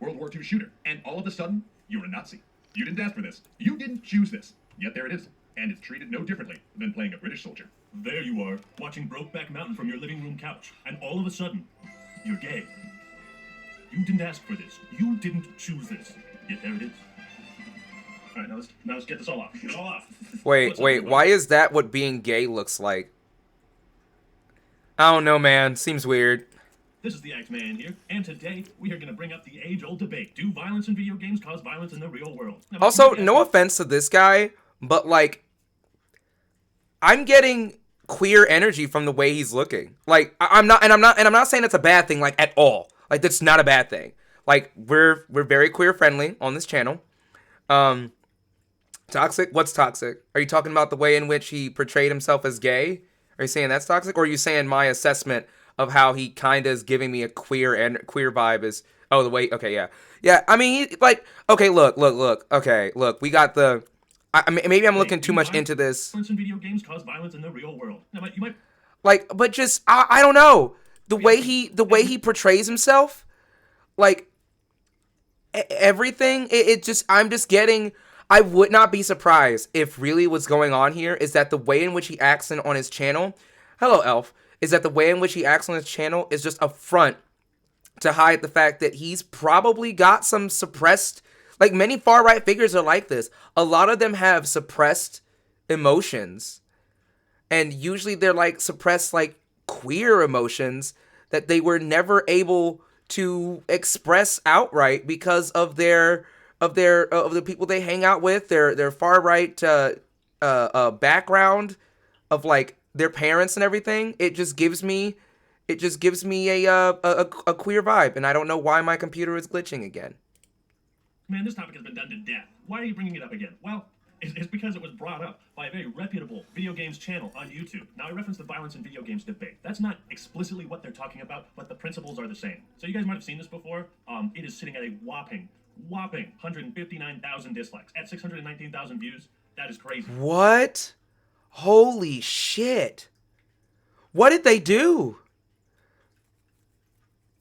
World War II shooter, and all of a sudden, you're a Nazi. You didn't ask for this. You didn't choose this. Yet there it is. And it's treated no differently than playing a British soldier. There you are, watching Brokeback Mountain from your living room couch, and all of a sudden, you're gay. You didn't ask for this. You didn't choose this. Yet there it is. All right, now let's get this all off. Get it all off. Wait, why is that what being gay looks like? I don't know, man. Seems weird. This is the Actman here, and today we are going to bring up the age-old debate. Do violence in video games cause violence in the real world? Now, Also, no offense to this guy, but like, I'm getting queer energy from the way he's looking. Like, I'm not saying it's a bad thing, like, at all. Like, that's not a bad thing. Like, we're very queer friendly on this channel. Toxic? What's toxic? Are you talking about the way in which he portrayed himself as gay? Are you saying that's toxic? Or are you saying my assessment of how he kind of is giving me a queer vibe is, oh, the way, okay, yeah. Yeah, I mean, like, okay, look, okay, look, we got the, maybe I'm looking too much into this. Violence in video games cause violence in the real world. Now, you might... Like, but just, I don't know, the way he portrays himself, like, everything, I'm just getting, I would not be surprised if really what's going on here is that the way in which he acts on his channel, hello, Elf, is that the way in which he acts on his channel is just a front to hide the fact that he's probably got some suppressed, like many far-right figures are like this. A lot of them have suppressed emotions. And usually they're like suppressed like queer emotions that they were never able to express outright because of the people they hang out with, their far-right background of like their parents and everything. It just gives me a queer vibe, and I don't know why my computer is glitching again. Man, this topic has been done to death. Why are you bringing it up again? Well, it's because it was brought up by a very reputable video games channel on YouTube. Now, I referenced the violence in video games debate. That's not explicitly what they're talking about, but the principles are the same. So you guys might have seen this before. It is sitting at a whopping 159,000 dislikes at 619,000 views. That is crazy. What? Holy shit. What did they do?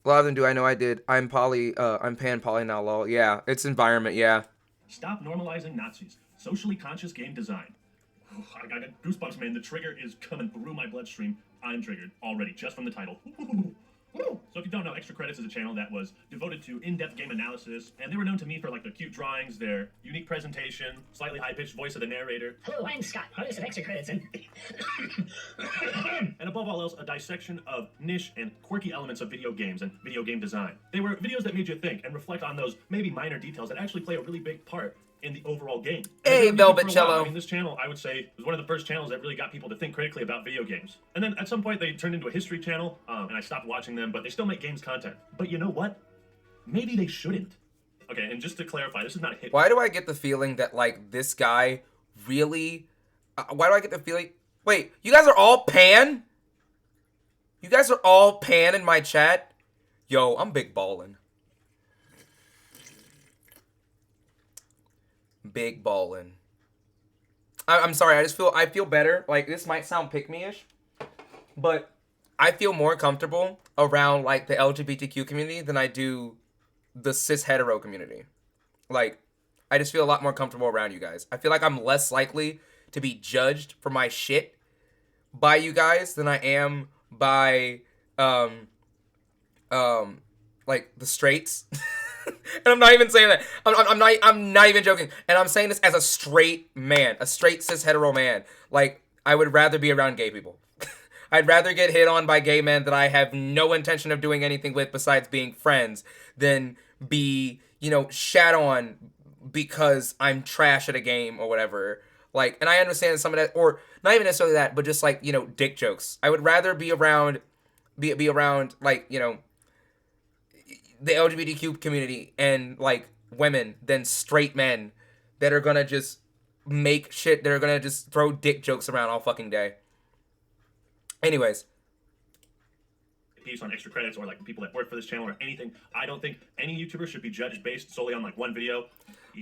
A lot of them do. I know I did. I'm pan poly now, lol. Yeah, it's environment, yeah. Stop normalizing Nazis. Socially conscious game design. Oh, I got goosebumps, man. The trigger is coming through my bloodstream. I'm triggered already, just from the title. So if you don't know, Extra Credits is a channel that was devoted to in-depth game analysis, and they were known to me for like the cute drawings, their unique presentation, slightly high-pitched voice of the narrator. Hello, I'm Scott, host of Extra Credits, and and above all else, a dissection of niche and quirky elements of video games and video game design. They were videos that made you think and reflect on those maybe minor details that actually play a really big part in the overall game. Hey, Velvet Cello. I mean, this channel, I would say, was one of the first channels that really got people to think critically about video games. And then at some point, they turned into a history channel, and I stopped watching them, but they still make games content. But you know what? Maybe they shouldn't. Okay, and just to clarify, this is not a hit. Why do I get the feeling that, like, this guy really... why do I get the feeling... Wait, you guys are all pan? You guys are all pan in my chat? Yo, I'm big ballin'. Big ballin'. I'm sorry, I feel better. Like, this might sound pick-me-ish, but I feel more comfortable around, like, the LGBTQ community than I do the cis-hetero community. Like, I just feel a lot more comfortable around you guys. I feel like I'm less likely to be judged for my shit by you guys than I am by, like, the straights. And I'm not even saying that. I'm not even joking. And I'm saying this as a straight man, a straight cis hetero man. Like, I would rather be around gay people. I'd rather get hit on by gay men that I have no intention of doing anything with besides being friends than be, you know, shat on because I'm trash at a game or whatever. Like, and I understand some of that, or not even necessarily that, but just like, you know, dick jokes. I would rather be around, be around, like, you know, the LGBTQ community and, like, women than straight men that are gonna just make shit, that are gonna just throw dick jokes around all fucking day. Anyways. Piece on Extra Credits or, like, people that work for this channel or anything. I don't think any YouTuber should be judged based solely on, like, one video.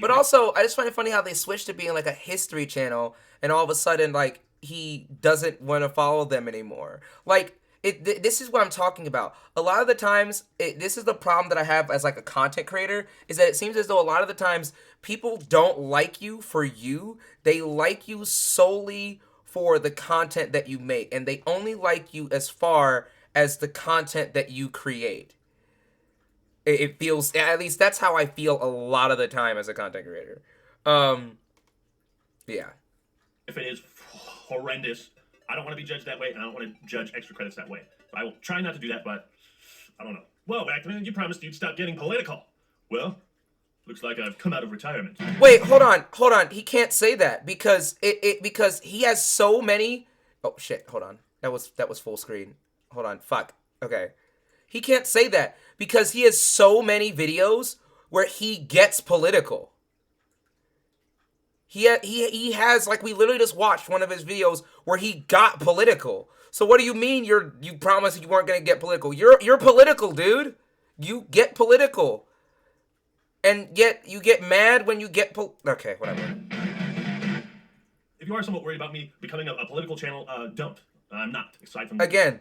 But also, I just find it funny how they switched to being, like, a history channel, and all of a sudden, like, he doesn't want to follow them anymore. Like, This is what I'm talking about. A lot of the times, this is the problem that I have as like a content creator, is that it seems as though a lot of the times people don't like you for you. They like you solely for the content that you make, and they only like you as far as the content that you create. It feels, at least that's how I feel a lot of the time as a content creator. Yeah. If it is horrendous, I don't want to be judged that way, and I don't want to judge extra credits that way. So I will try not to do that, but I don't know. Whoa, Actman, you promised you'd stop getting political. Well, looks like I've come out of retirement. Wait, hold on. He can't say that because because he has so many. Oh shit, hold on. That was full screen. Hold on, fuck. Okay. He can't say that because he has so many videos where he gets political. He has, like, we literally just watched one of his videos where he got political. So what do you mean you promised you weren't gonna get political? You're political, dude. You get political. And yet you get mad when you get okay, whatever. If you are somewhat worried about me becoming a political channel, don't. I'm not. Aside from Again,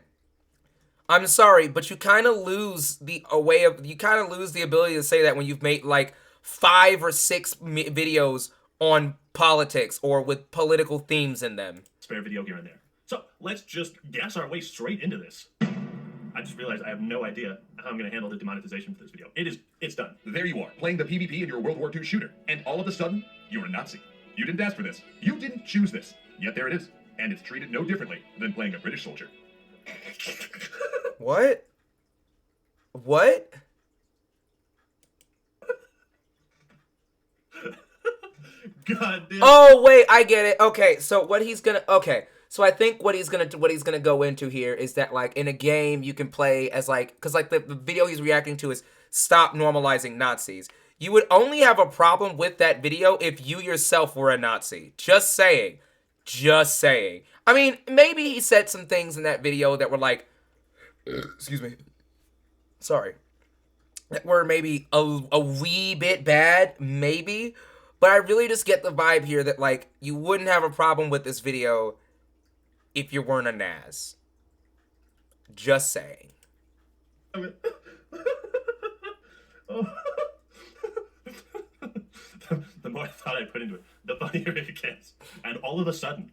I'm sorry, but you kind of lose the ability to say that when you've made like 5 or 6 videos on politics or with political themes in them. spare video here and there. So let's just gas our way straight into this. I just realized I have no idea how I'm going to handle the demonetization for this video. It's done. There you are, playing the PvP in your World War II shooter, and all of a sudden, you're a Nazi. You didn't ask for this. You didn't choose this. Yet there it is. And it's treated no differently than playing a British soldier. What? What? God damn. Oh wait, I get it. Okay, so what he's gonna so I think what he's gonna go into here is that, like, in a game you can play as, like, because like the video he's reacting to is stop normalizing Nazis. You would only have a problem with that video if you yourself were a Nazi. Just saying. Just saying. I mean, maybe he said some things in that video that were like, excuse me, sorry, that were maybe a wee bit bad, maybe. But I really just get the vibe here that, like, you wouldn't have a problem with this video if you weren't a Naz. Just saying. Oh. The more I thought I put into it, the funnier it gets. And all of a sudden,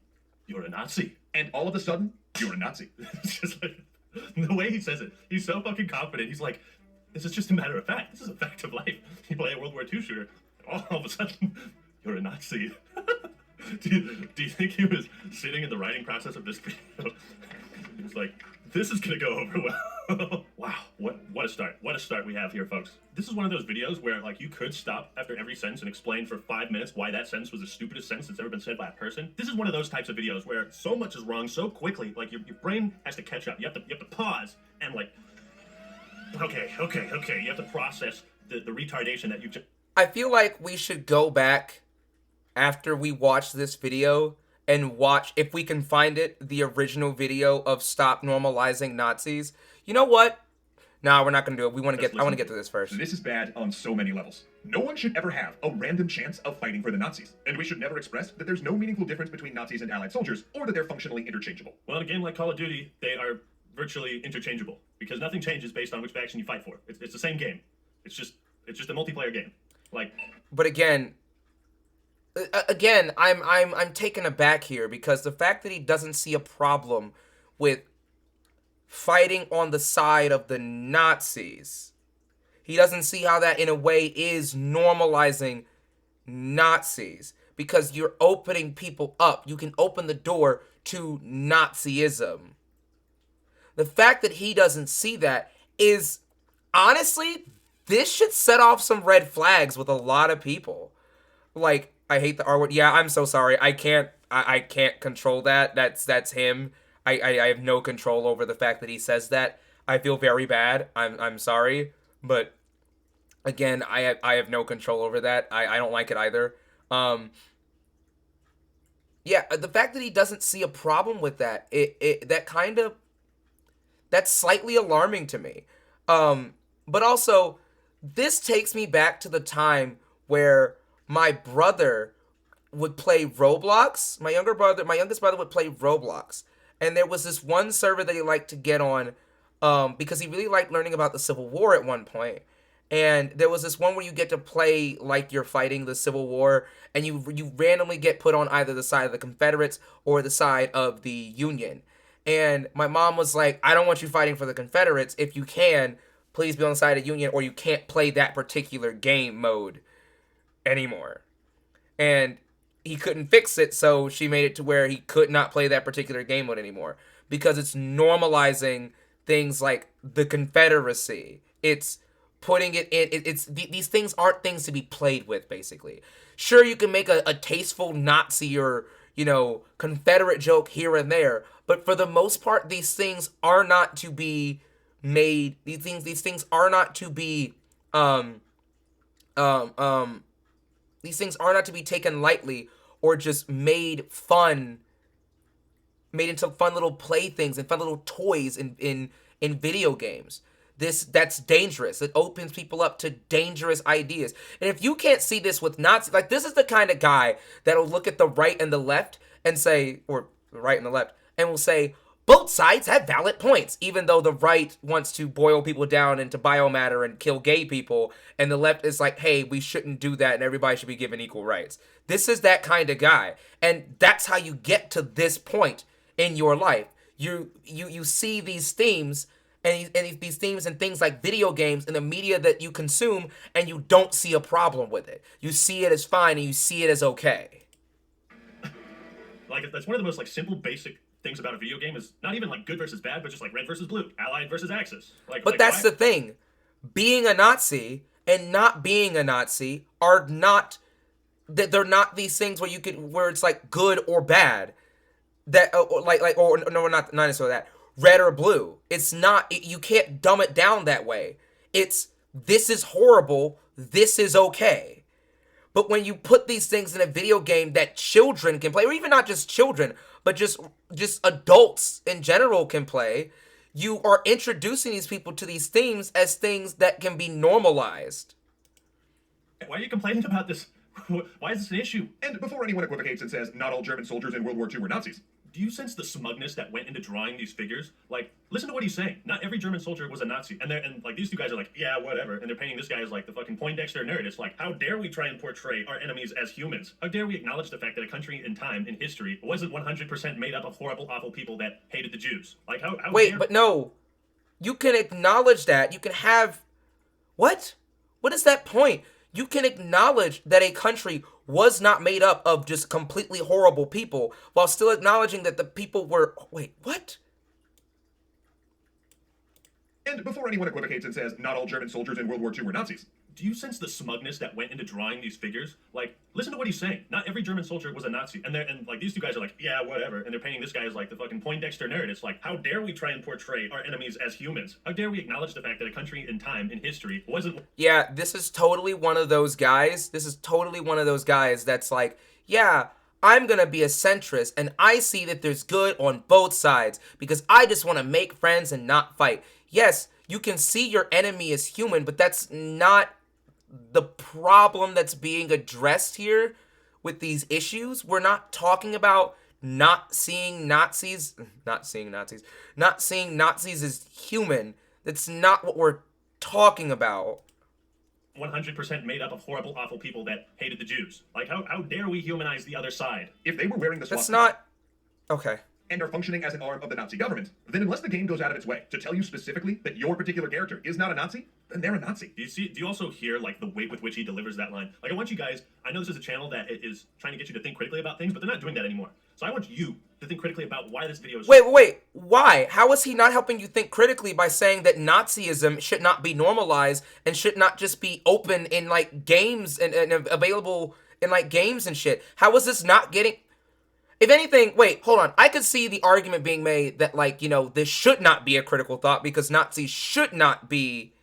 you're a Nazi. And all of a sudden, you're a Nazi. It's just like, the way he says it, he's so fucking confident. He's like, this is just a matter of fact. This is a fact of life. You play a World War II shooter, all of a sudden, you're a Nazi. Do you think he was sitting in the writing process of this video? He was like, this is gonna go over well. Wow, what a start. What a start we have here, folks. This is one of those videos where, like, you could stop after every sentence and explain for 5 minutes why that sentence was the stupidest sentence that's ever been said by a person. This is one of those types of videos where so much is wrong so quickly, like, your brain has to catch up. You have to pause and, like, okay. You have to process the retardation that you just... I feel like we should go back after we watch this video and watch, if we can find it, the original video of stop normalizing Nazis. You know what? No, we're not gonna do it. I want to get to this first. This is bad on so many levels. No one should ever have a random chance of fighting for the Nazis. And we should never express that there's no meaningful difference between Nazis and Allied soldiers, or that they're functionally interchangeable. Well, in a game like Call of Duty, they are virtually interchangeable because nothing changes based on which faction you fight for. It's the same game. It's just a multiplayer game. Like, but again, I'm taken aback here because the fact that he doesn't see a problem with fighting on the side of the Nazis, he doesn't see how that in a way is normalizing Nazis, because you're opening people up. You can open the door to Nazism. The fact that he doesn't see that is, honestly, this should set off some red flags with a lot of people. Like, I hate the R word. Yeah, I'm so sorry. I can't control that. That's him. I have no control over the fact that he says that. I feel very bad. I'm sorry. But again, I have no control over that. I don't like it either. Yeah, the fact that he doesn't see a problem with that, that's slightly alarming to me. But also, this takes me back to the time where my brother would play Roblox. My youngest brother would play Roblox. And there was this one server that he liked to get on because he really liked learning about the Civil War at one point. And there was this one where you get to play like you're fighting the Civil War, and you randomly get put on either the side of the Confederates or the side of the Union. And my mom was like, I don't want you fighting for the Confederates. If you can, please be on the side of the Union, or you can't play that particular game mode anymore. And he couldn't fix it, so she made it to where he could not play that particular game mode anymore because it's normalizing things like the Confederacy. It's putting it in. These things aren't things to be played with. Basically, sure, you can make a tasteful Nazi or Confederate joke here and there, but for the most part, these things are not to be made. These things are not to be these things are not to be taken lightly or just made into fun little playthings and fun little toys in video games. That's dangerous. It opens people up to dangerous ideas. And if you can't see this with Nazis, like, this is the kind of guy that'll look at the right and the left and say, or the right and the left, and will say, both sides have valid points, even though the right wants to boil people down into biomatter and kill gay people, and the left is like, hey, we shouldn't do that and everybody should be given equal rights. This is that kind of guy, and that's how you get to this point in your life. You see these themes and these themes and things like video games in the media that you consume, and you don't see a problem with it. You see it as fine, and you see it as okay. Like, that's one of the most, like, simple, basic things about a video game is not even, like, good versus bad, but just, like, red versus blue, allied versus axis. But that's the thing. Being a Nazi and not being a Nazi are not... They're not these things where it's, like, good or bad. Not necessarily that. Red or blue. It's not... You can't dumb it down that way. It's, this is horrible, this is okay. But when you put these things in a video game that children can play, or even not just children, but just adults in general can play, you are introducing these people to these themes as things that can be normalized. Why are you complaining about this? Why is this an issue? And before anyone equivocates and says not all German soldiers in World War II were Nazis, do you sense the smugness that went into drawing these figures? Like, listen to what he's saying. Not every German soldier was a Nazi. And like, these two guys are like, yeah, whatever. And they're painting this guy as, like, the fucking Poindexter nerd. It's like, how dare we try and portray our enemies as humans? How dare we acknowledge the fact that a country in time, in history, wasn't 100% made up of horrible, awful people that hated the Jews? Like, how Wait, but no. You can acknowledge that. You can have... What? What is that point? You can acknowledge that a country was not made up of just completely horrible people while still acknowledging that the people were... Wait, what? and before anyone equivocates and says not all German soldiers in World War II were Nazis, do you sense the smugness that went into drawing these figures? Like, listen to what he's saying. Not every German soldier was a Nazi. And like, these two guys are like, yeah, whatever. And they're painting this guy as, like, the fucking Poindexter nerd. It's like, how dare we try and portray our enemies as humans? How dare we acknowledge the fact that a country in time, in history, wasn't... Yeah, this is totally one of those guys. That's like, yeah, I'm gonna be a centrist, and I see that there's good on both sides, because I just want to make friends and not fight. Yes, you can see your enemy as human, but that's not the problem that's being addressed here with these issues. We're not talking about not seeing Nazis as human. That's not what we're talking about. 100% made up of horrible, awful people that hated the Jews. Like, how dare we humanize the other side? if they were wearing the That's swastika not... Okay. and are functioning as an arm of the Nazi government, then unless the game goes out of its way to tell you specifically that your particular character is not a Nazi, then they're a Nazi. Do you also hear, like, the weight with which he delivers that line? Like, I want you guys, I know this is a channel that is trying to get you to think critically about things, but they're not doing that anymore. So I want you to think critically about why this video is... Wait, why? How is he not helping you think critically by saying that Nazism should not be normalized and should not just be open in, like, games and available in, like, games and shit? How is this not getting... If anything, wait, hold on. I could see the argument being made that, like, you know, this should not be a critical thought because Nazis should not be...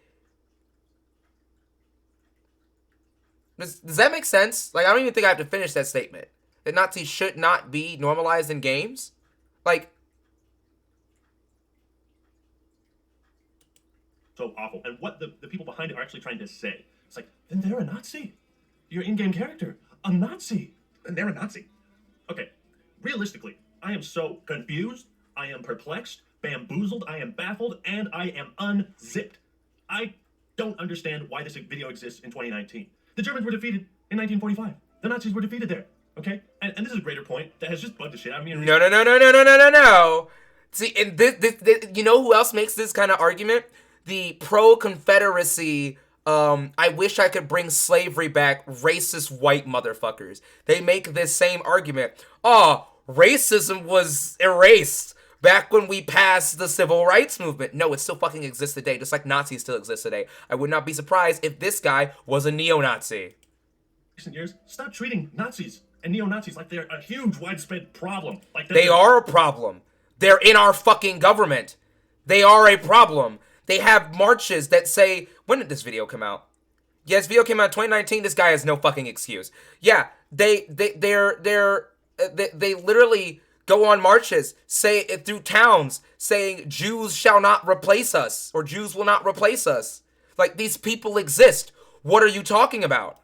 Does that make sense? Like, I don't even think I have to finish that statement. That Nazis should not be normalized in games? Like... So awful. And what the people behind it are actually trying to say. It's like, then they're a Nazi. Your in-game character, a Nazi. Then they're a Nazi. Okay, realistically, I am so confused. I am perplexed, bamboozled, I am baffled, and I am unzipped. I don't understand why this video exists in 2019. The Germans were defeated in 1945. The Nazis were defeated there. Okay? And this is a greater point that has just bugged the shit out of me. No. See, and this, you know who else makes this kind of argument? The pro-Confederacy, I wish I could bring slavery back, racist white motherfuckers. They make this same argument. Oh, racism was erased back when we passed the civil rights movement. No, it still fucking exists today, just like Nazis still exist today. I would not be surprised if this guy was a neo-Nazi. Recent years, stop treating Nazis and neo-Nazis like they're a huge, widespread problem. Like they are a problem. They're in our fucking government. They are a problem. They have marches that say, when did this video come out? Yeah, this video came out in 2019. This guy has no fucking excuse. Yeah, they literally go on marches, say it through towns, saying Jews shall not replace us, or Jews will not replace us. Like, these people exist. What are you talking about?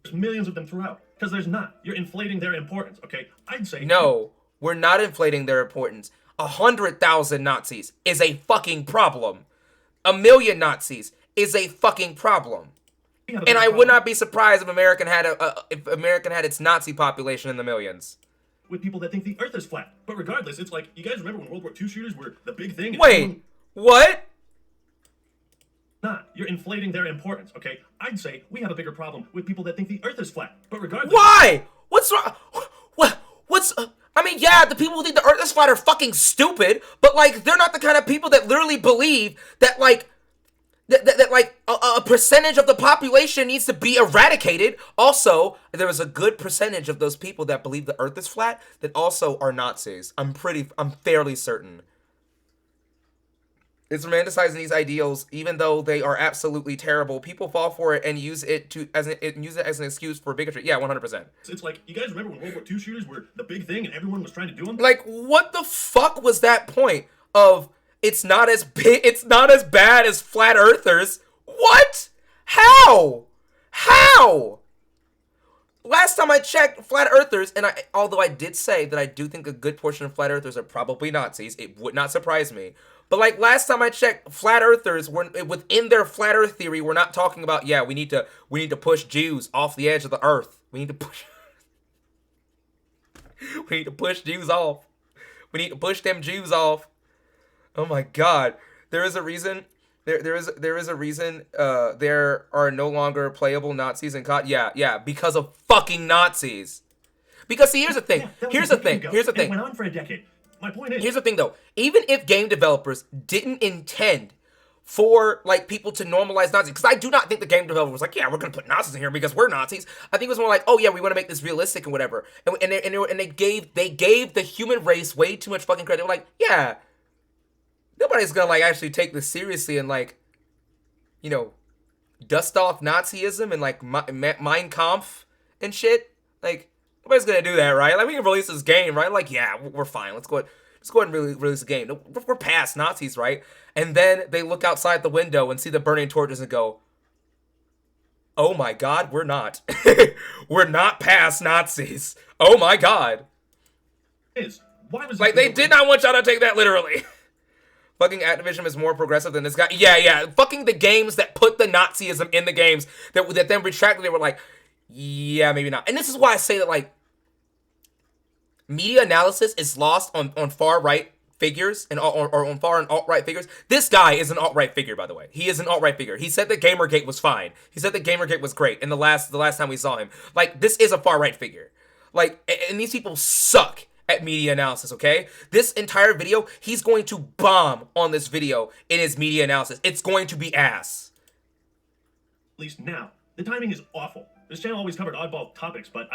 There's millions of them throughout. Because there's not. You're inflating their importance, okay? I'd say... No, we're not inflating their importance. 100,000 Nazis is a fucking problem. 1 million Nazis is a fucking problem. And I would not be surprised if America had its Nazi population in the millions. With people that think the Earth is flat. But regardless, it's like, you guys remember when World War II shooters were the big thing? Wait, what? Not. You're inflating their importance, okay? I'd say we have a bigger problem with people that think the Earth is flat. But regardless... Why? What's wrong? I mean, yeah, the people who think the Earth is flat are fucking stupid, but, like, they're not the kind of people that literally believe that, like, a percentage of the population needs to be eradicated. Also, there is a good percentage of those people that believe the Earth is flat that also are Nazis. I'm fairly certain. It's romanticizing these ideals, even though they are absolutely terrible. People fall for it and use it as an excuse for bigotry. Yeah, 100%. It's like, you guys remember when World War II shooters were the big thing and everyone was trying to do them? Like, what the fuck was that point of it's not as bad as flat earthers? What? How? Last time I checked, flat earthers, and although I did say that I do think a good portion of flat earthers are probably Nazis, it would not surprise me. But, like, last time I checked, flat earthers were within their flat earth theory. We're not talking about, yeah, we need to push Jews off the edge of the earth. We need to push Jews off. We need to push them Jews off. Oh my God, there is a reason. There is a reason. There are no longer playable Nazis in COD. Yeah, because of fucking Nazis. Because see, here's the thing. Here's the thing. It went on for a decade. My point is... Here's the thing, though. Even if game developers didn't intend for, like, people to normalize Nazis, because I do not think the game developer was like, yeah, we're going to put Nazis in here because we're Nazis. I think it was more like, oh, yeah, we want to make this realistic and whatever. And they gave the human race way too much fucking credit. They were like, yeah, nobody's going to, like, actually take this seriously and, like, you know, dust off Nazism and, like, Mein Kampf and shit. Like... Nobody's gonna do that, right? Like, we can release this game, right? Like, yeah, we're fine. Let's go ahead and release the game. We're past Nazis, right? And then they look outside the window and see the burning torches and go, oh my God, we're not. We're not past Nazis. Oh my God. Why was like, they did not want y'all to take that literally. Fucking Activision is more progressive than this guy. Yeah. Fucking the games that put the Nazism in the games that then retracted, they were like, yeah, maybe not. And this is why I say that, like, media analysis is lost on far-right figures or on far and alt-right figures. This guy is an alt-right figure, by the way. He is an alt-right figure. He said that Gamergate was fine. He said that Gamergate was great in the last time we saw him. Like, this is a far-right figure. Like, and these people suck at media analysis, okay? This entire video, he's going to bomb on this video in his media analysis. It's going to be ass. At least now. The timing is awful. This channel always covered oddball topics, but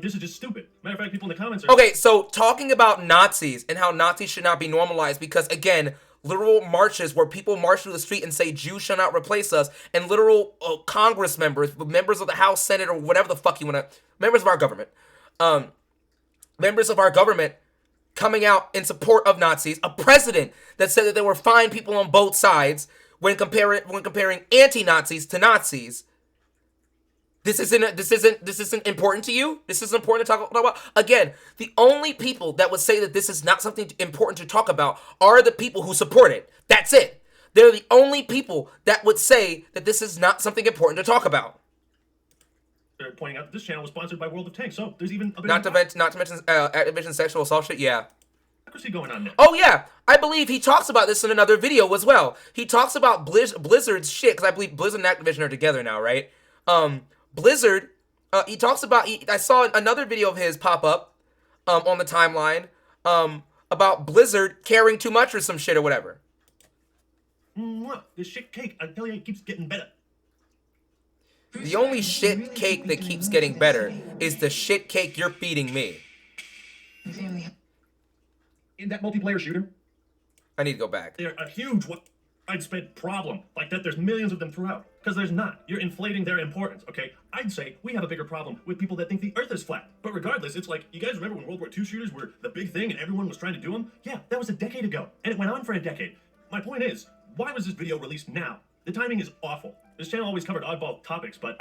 this is just stupid. Matter of fact, people in the comments are... Okay, so talking about Nazis and how Nazis should not be normalized because, again, literal marches where people march through the street and say Jews shall not replace us, and literal Congress members of the House, Senate, or whatever the fuck you want to... Members of our government. Members of our government coming out in support of Nazis. A president that said that there were fine people on both sides when comparing anti-Nazis to Nazis. This isn't important to you? This isn't important to talk about? Again, the only people that would say that this is not something important to talk about are the people who support it. That's it. They're the only people that would say that this is not something important to talk about. They're pointing out that this channel was sponsored by World of Tanks, so there's even a bit Not to mention Activision sexual assault shit, yeah. hypocrisy going on there. Oh yeah, I believe he talks about this in another video as well. He talks about Blizzard's shit, because I believe Blizzard and Activision are together now, right? Blizzard, he talks about, I saw another video of his pop up on the timeline about Blizzard caring too much or some shit or whatever. This shit cake, I tell you, it keeps getting better. The only shit cake that keeps getting better is the shit cake you're feeding me. In that multiplayer shooter, I need to go back. They're a huge, widespread problem. Like that, there's millions of them throughout. Because there's not. You're inflating their importance, okay? I'd say we have a bigger problem with people that think the Earth is flat. But regardless, it's like, you guys remember when World War II shooters were the big thing and everyone was trying to do them? Yeah, that was a decade ago. And it went on for a decade. My point is, why was this video released now? The timing is awful. This channel always covered oddball topics, but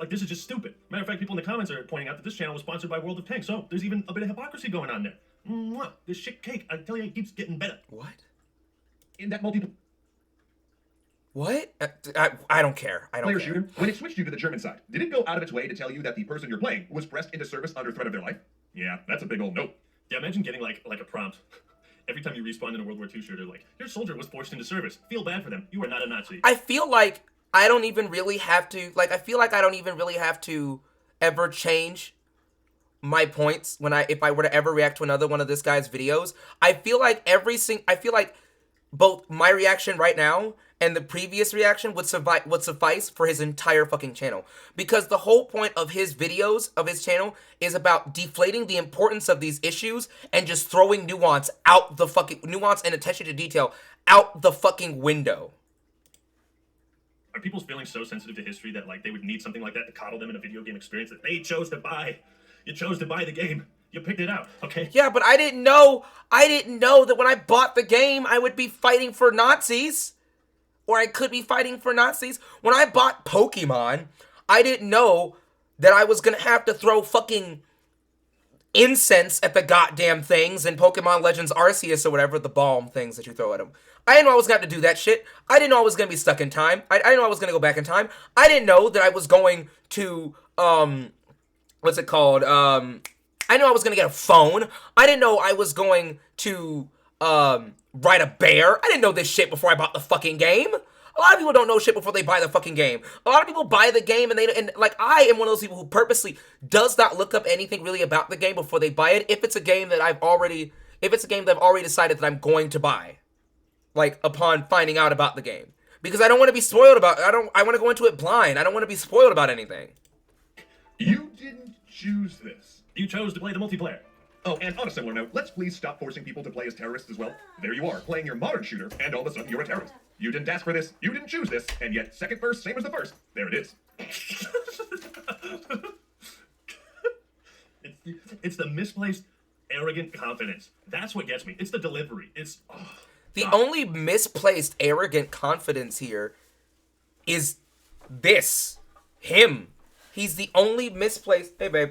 this is just stupid. Matter of fact, people in the comments are pointing out that this channel was sponsored by World of Tanks, so there's even a bit of hypocrisy going on there. This shit cake, I tell you, it keeps getting better. What? in that multiplayer What? I don't care. I don't care. shooter, when it switched you to the German side, did it go out of its way to tell you that the person you're playing was pressed into service under threat of their life? Yeah, that's a big old nope. Yeah, imagine getting like a prompt. Every time you respawn in a World War II shooter, like, your soldier was forced into service. Feel bad for them. You are not a Nazi. I feel like I don't even really have to, I feel like I don't even really have to ever change my points if I were to ever react to another one of this guy's videos. I feel like I feel like both my reaction right now and the previous reaction would suffice for his entire fucking channel. Because the whole point of his videos, of his channel, is about deflating the importance of these issues and just throwing nuance and attention to detail out the fucking window. Are people's feelings so sensitive to history that, like, they would need something like that to coddle them in a video game experience that they chose to buy? You chose to buy the game. You picked it out, okay? Yeah, but I didn't know that when I bought the game, I would be fighting for Nazis. Or I could be fighting for Nazis. When I bought Pokemon, I didn't know that I was gonna have to throw fucking incense at the goddamn things in Pokemon Legends Arceus or whatever, the balm things that you throw at them. I didn't know I was gonna have to do that shit. I didn't know I was gonna be stuck in time. I didn't know I was gonna go back in time. I didn't know that I was going to, what's it called? I knew I was gonna get a phone. I didn't know I was going to, ride a bear. I didn't know this shit before I bought the fucking game. A lot of people don't know shit before they buy the fucking game. A lot of people buy the game and I am one of those people who purposely does not look up anything really about the game before they buy it. If it's a game that I've already decided that I'm going to buy, like upon finding out about the game, because I don't want to be spoiled about. I want to go into it blind. I don't want to be spoiled about anything. You didn't choose this. You chose to play the multiplayer. Oh, and on a similar note, let's please stop forcing people to play as terrorists as well. There you are, playing your modern shooter, and all of a sudden you're a terrorist. You didn't ask for this, you didn't choose this, and yet second verse, same as the first. There it is. It's the misplaced, arrogant confidence. That's what gets me. It's the delivery. It's... The only misplaced, arrogant confidence here is this. Him. He's the only misplaced... Hey, babe.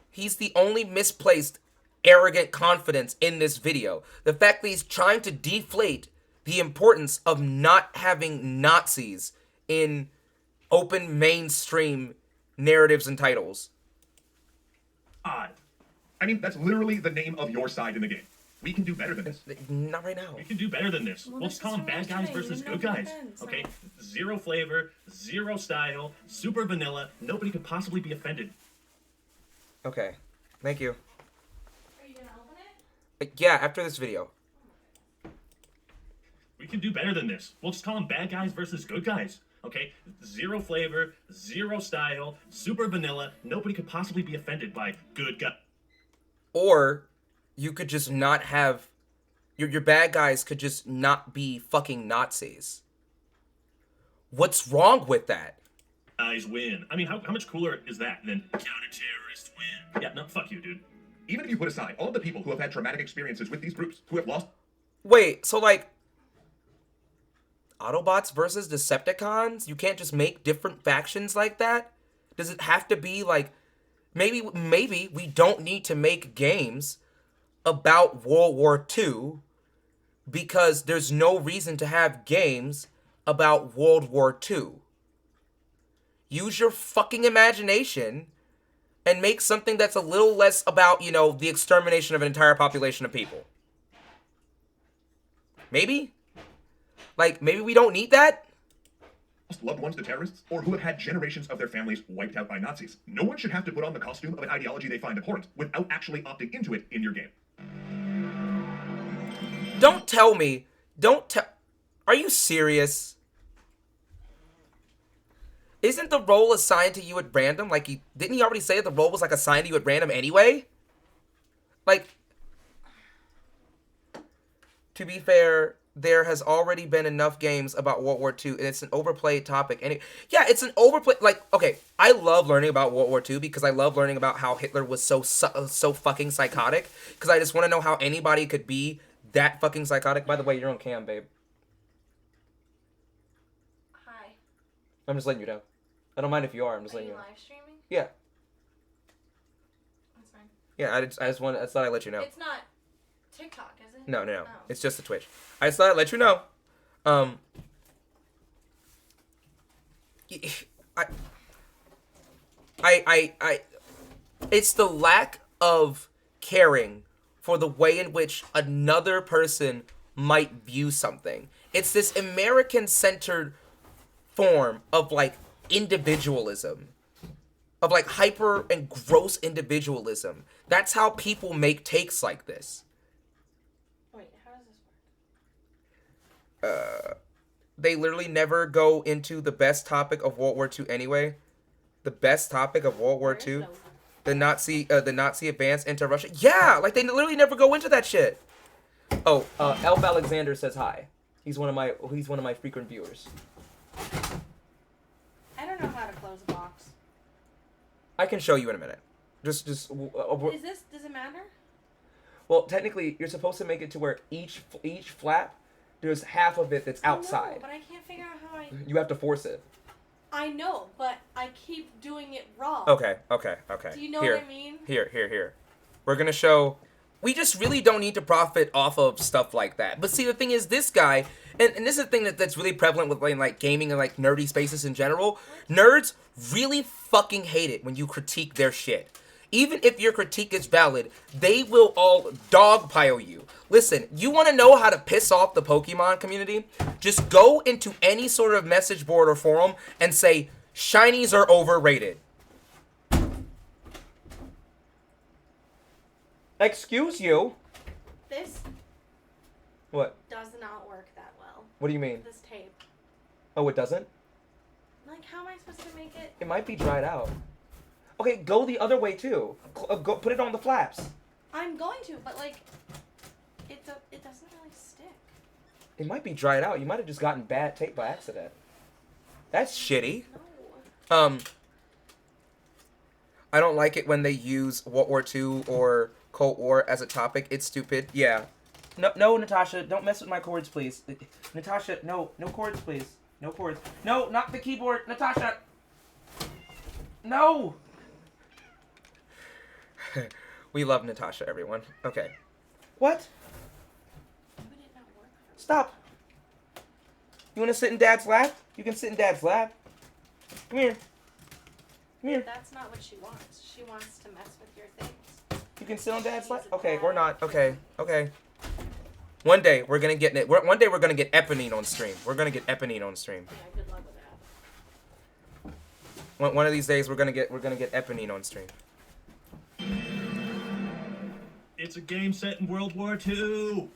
He's the only misplaced, arrogant confidence in this video. The fact that he's trying to deflate the importance of not having Nazis in open mainstream narratives and titles. Odd. I mean, that's literally the name of your side in the game. We can do better than this. Not right now. We can do better than this. We'll just call them bad guys versus good guys. Okay? Zero flavor, zero style, super vanilla. Nobody could possibly be offended. Okay. Thank you. Are you gonna open it? Yeah, after this video. We can do better than this. We'll just call them bad guys versus good guys. Okay? Zero flavor, zero style, super vanilla. Nobody could possibly be offended by good guy. Or you could just not have... Your bad guys could just not be fucking Nazis. What's wrong with that? Guys win. I mean, how much cooler is that than counter-terrorist win? Yeah, no, fuck you, dude. Even if you put aside all of the people who have had traumatic experiences with these groups, who have lost... Wait, so Autobots versus Decepticons? You can't just make different factions like that? Does it have to be like, maybe we don't need to make games about World War II because there's no reason to have games about World War II. Use your fucking imagination and make something that's a little less about, you know, the extermination of an entire population of people. Maybe? Like, maybe we don't need that? Loved ones to terrorists, or who have had generations of their families wiped out by Nazis. No one should have to put on the costume of an ideology they find abhorrent without actually opting into it in your game. Don't tell me. Are you serious? Isn't the role assigned to you at random? Like, didn't he already say the role was, like, assigned to you at random anyway? Like, to be fair, there has already been enough games about World War II, and it's an overplayed topic. And yeah, it's an overplayed, like, okay, I love learning about World War II because I love learning about how Hitler was so fucking psychotic, because I just want to know how anybody could be that fucking psychotic. By the way, you're on cam, babe. Hi. I'm just letting you know. I don't mind if you are. I'm just letting you know. Live streaming? Yeah. That's fine. Yeah, I just thought I'd let you know. It's not TikTok, is it? No. Oh. It's just the Twitch. I just thought I'd let you know. It's the lack of caring for the way in which another person might view something. It's this American-centered form of, like, individualism. Of, like, hyper and gross individualism. That's how people make takes like this. Wait, how does this work? They literally never go into the best topic of World War II anyway. The best topic of World War II. The Nazi advance into Russia. Yeah, like, they literally never go into that shit. Oh, Elf Alexander says hi. He's one of my frequent viewers. I don't know how to close a box. I can show you in a minute. Does Does it matter? Well, technically, you're supposed to make it to where each flap, there's half of it that's outside. No, but I can't figure out how I... You have to force it. I know, but I keep doing it wrong. Okay. Do you know what I mean? Here. We're gonna show... We just really don't need to profit off of stuff like that. But see, the thing is, this guy... And this is the thing that's really prevalent with, like, gaming and, like, nerdy spaces in general. Nerds really fucking hate it when you critique their shit. Even if your critique is valid, they will all dogpile you. Listen, you want to know how to piss off the Pokemon community? Just go into any sort of message board or forum and say, shinies are overrated. Excuse you? This What? does not work that well. What do you mean? This tape. Oh, it doesn't? Like, how am I supposed to make it? It might be dried out. Okay, go the other way too. Go put it on the flaps. I'm going to, but like, it doesn't really stick. It might be dried out. You might have just gotten bad tape by accident. That's shitty. No. I don't like it when they use World War II or Cold War as a topic. It's stupid. Yeah. No, Natasha, don't mess with my chords, please. Natasha, no chords, please. No chords. No, not the keyboard, Natasha. No. We love Natasha, everyone. Okay. What? Would it not work? Stop. You want to sit in Dad's lap? You can sit in Dad's lap. Come here. Come here. That's not what she wants. She wants to mess with your things. You can sit on Dad's lap. Okay, or not. Okay. One day we're gonna get it. One day we're gonna get Eponine on stream. We're gonna get Eponine on stream. Yeah, good luck with that. One of these days we're gonna get Eponine on stream. It's a game set in World War II.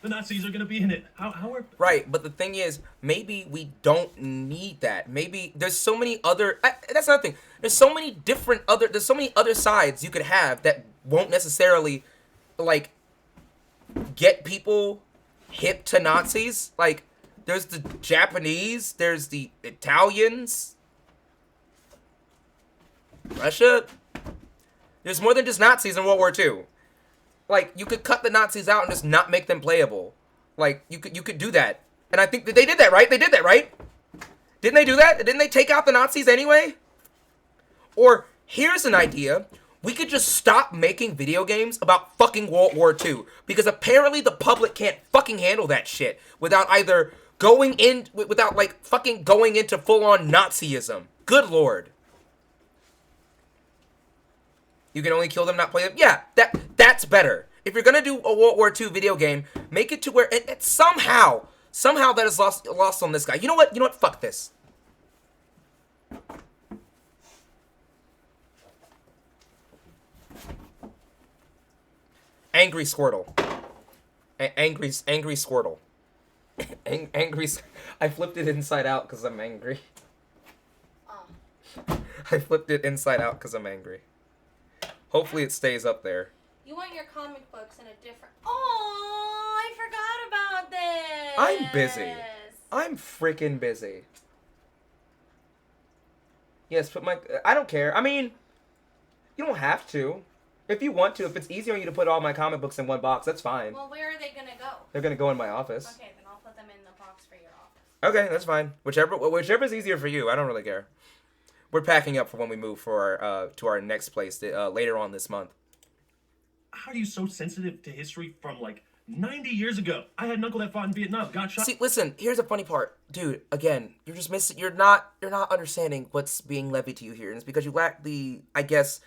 The Nazis are gonna be in it. How are... Right, but the thing is, maybe we don't need that. Maybe there's so many other... that's another thing. There's so many other sides you could have that won't necessarily, like, get people hip to Nazis. Like, there's the Japanese, there's the Italians, Russia. There's more than just Nazis in World War II. Like, you could cut the Nazis out and just not make them playable. Like, you could do that. And I think that they did that, right? They did that, right? Didn't they do that? Didn't they take out the Nazis anyway? Or here's an idea. We could just stop making video games about fucking World War II. Because apparently the public can't fucking handle that shit without either without like fucking going into full-on Nazism. Good lord. You can only kill them, not play them? Yeah, that's better. If you're gonna do a World War II video game, make it to where it somehow that is lost on this guy. You know what? Fuck this. Angry Squirtle. Angry Squirtle. Angry. I flipped it inside out because I'm angry. Oh. I flipped it inside out because I'm angry. Hopefully it stays up there. You want your comic books in a different... Oh, I forgot about this. I'm busy. I'm freaking busy. Yes, put my... I don't care. I mean, you don't have to. If you want to, if it's easier on you to put all my comic books in one box, that's fine. Well, where are they going to go? They're going to go in my office. Okay, then I'll put them in the box for your office. Okay, that's fine. Whichever's easier for you. I don't really care. We're packing up for when we move for to our next place later on this month. How are you so sensitive to history from like 90 years ago? I had an uncle that fought in Vietnam, got shot. See, listen, here's the funny part. Dude, again, you're just missing, you're not understanding what's being levied to you here. And it's because you lack the, I guess,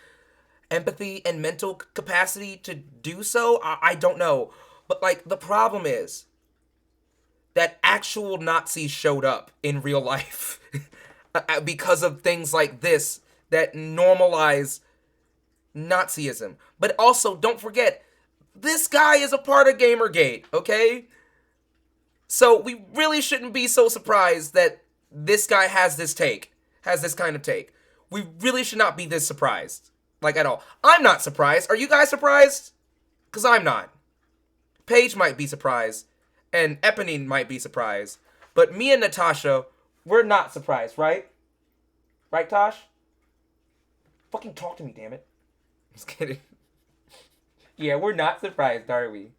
empathy and mental capacity to do so. I don't know. But, like, the problem is that actual Nazis showed up in real life because of things like this that normalize Nazism. But also, don't forget, this guy is a part of Gamergate, okay? So we really shouldn't be so surprised that this guy has this kind of take. We really should not be this surprised, like, at all. I'm not surprised. Are you guys surprised? Because I'm not. Paige might be surprised, and Eponine might be surprised, but me and Natasha, we're not surprised, right? Right, Tosh? Fucking talk to me, damn it. Just kidding. Yeah, we're not surprised, are we?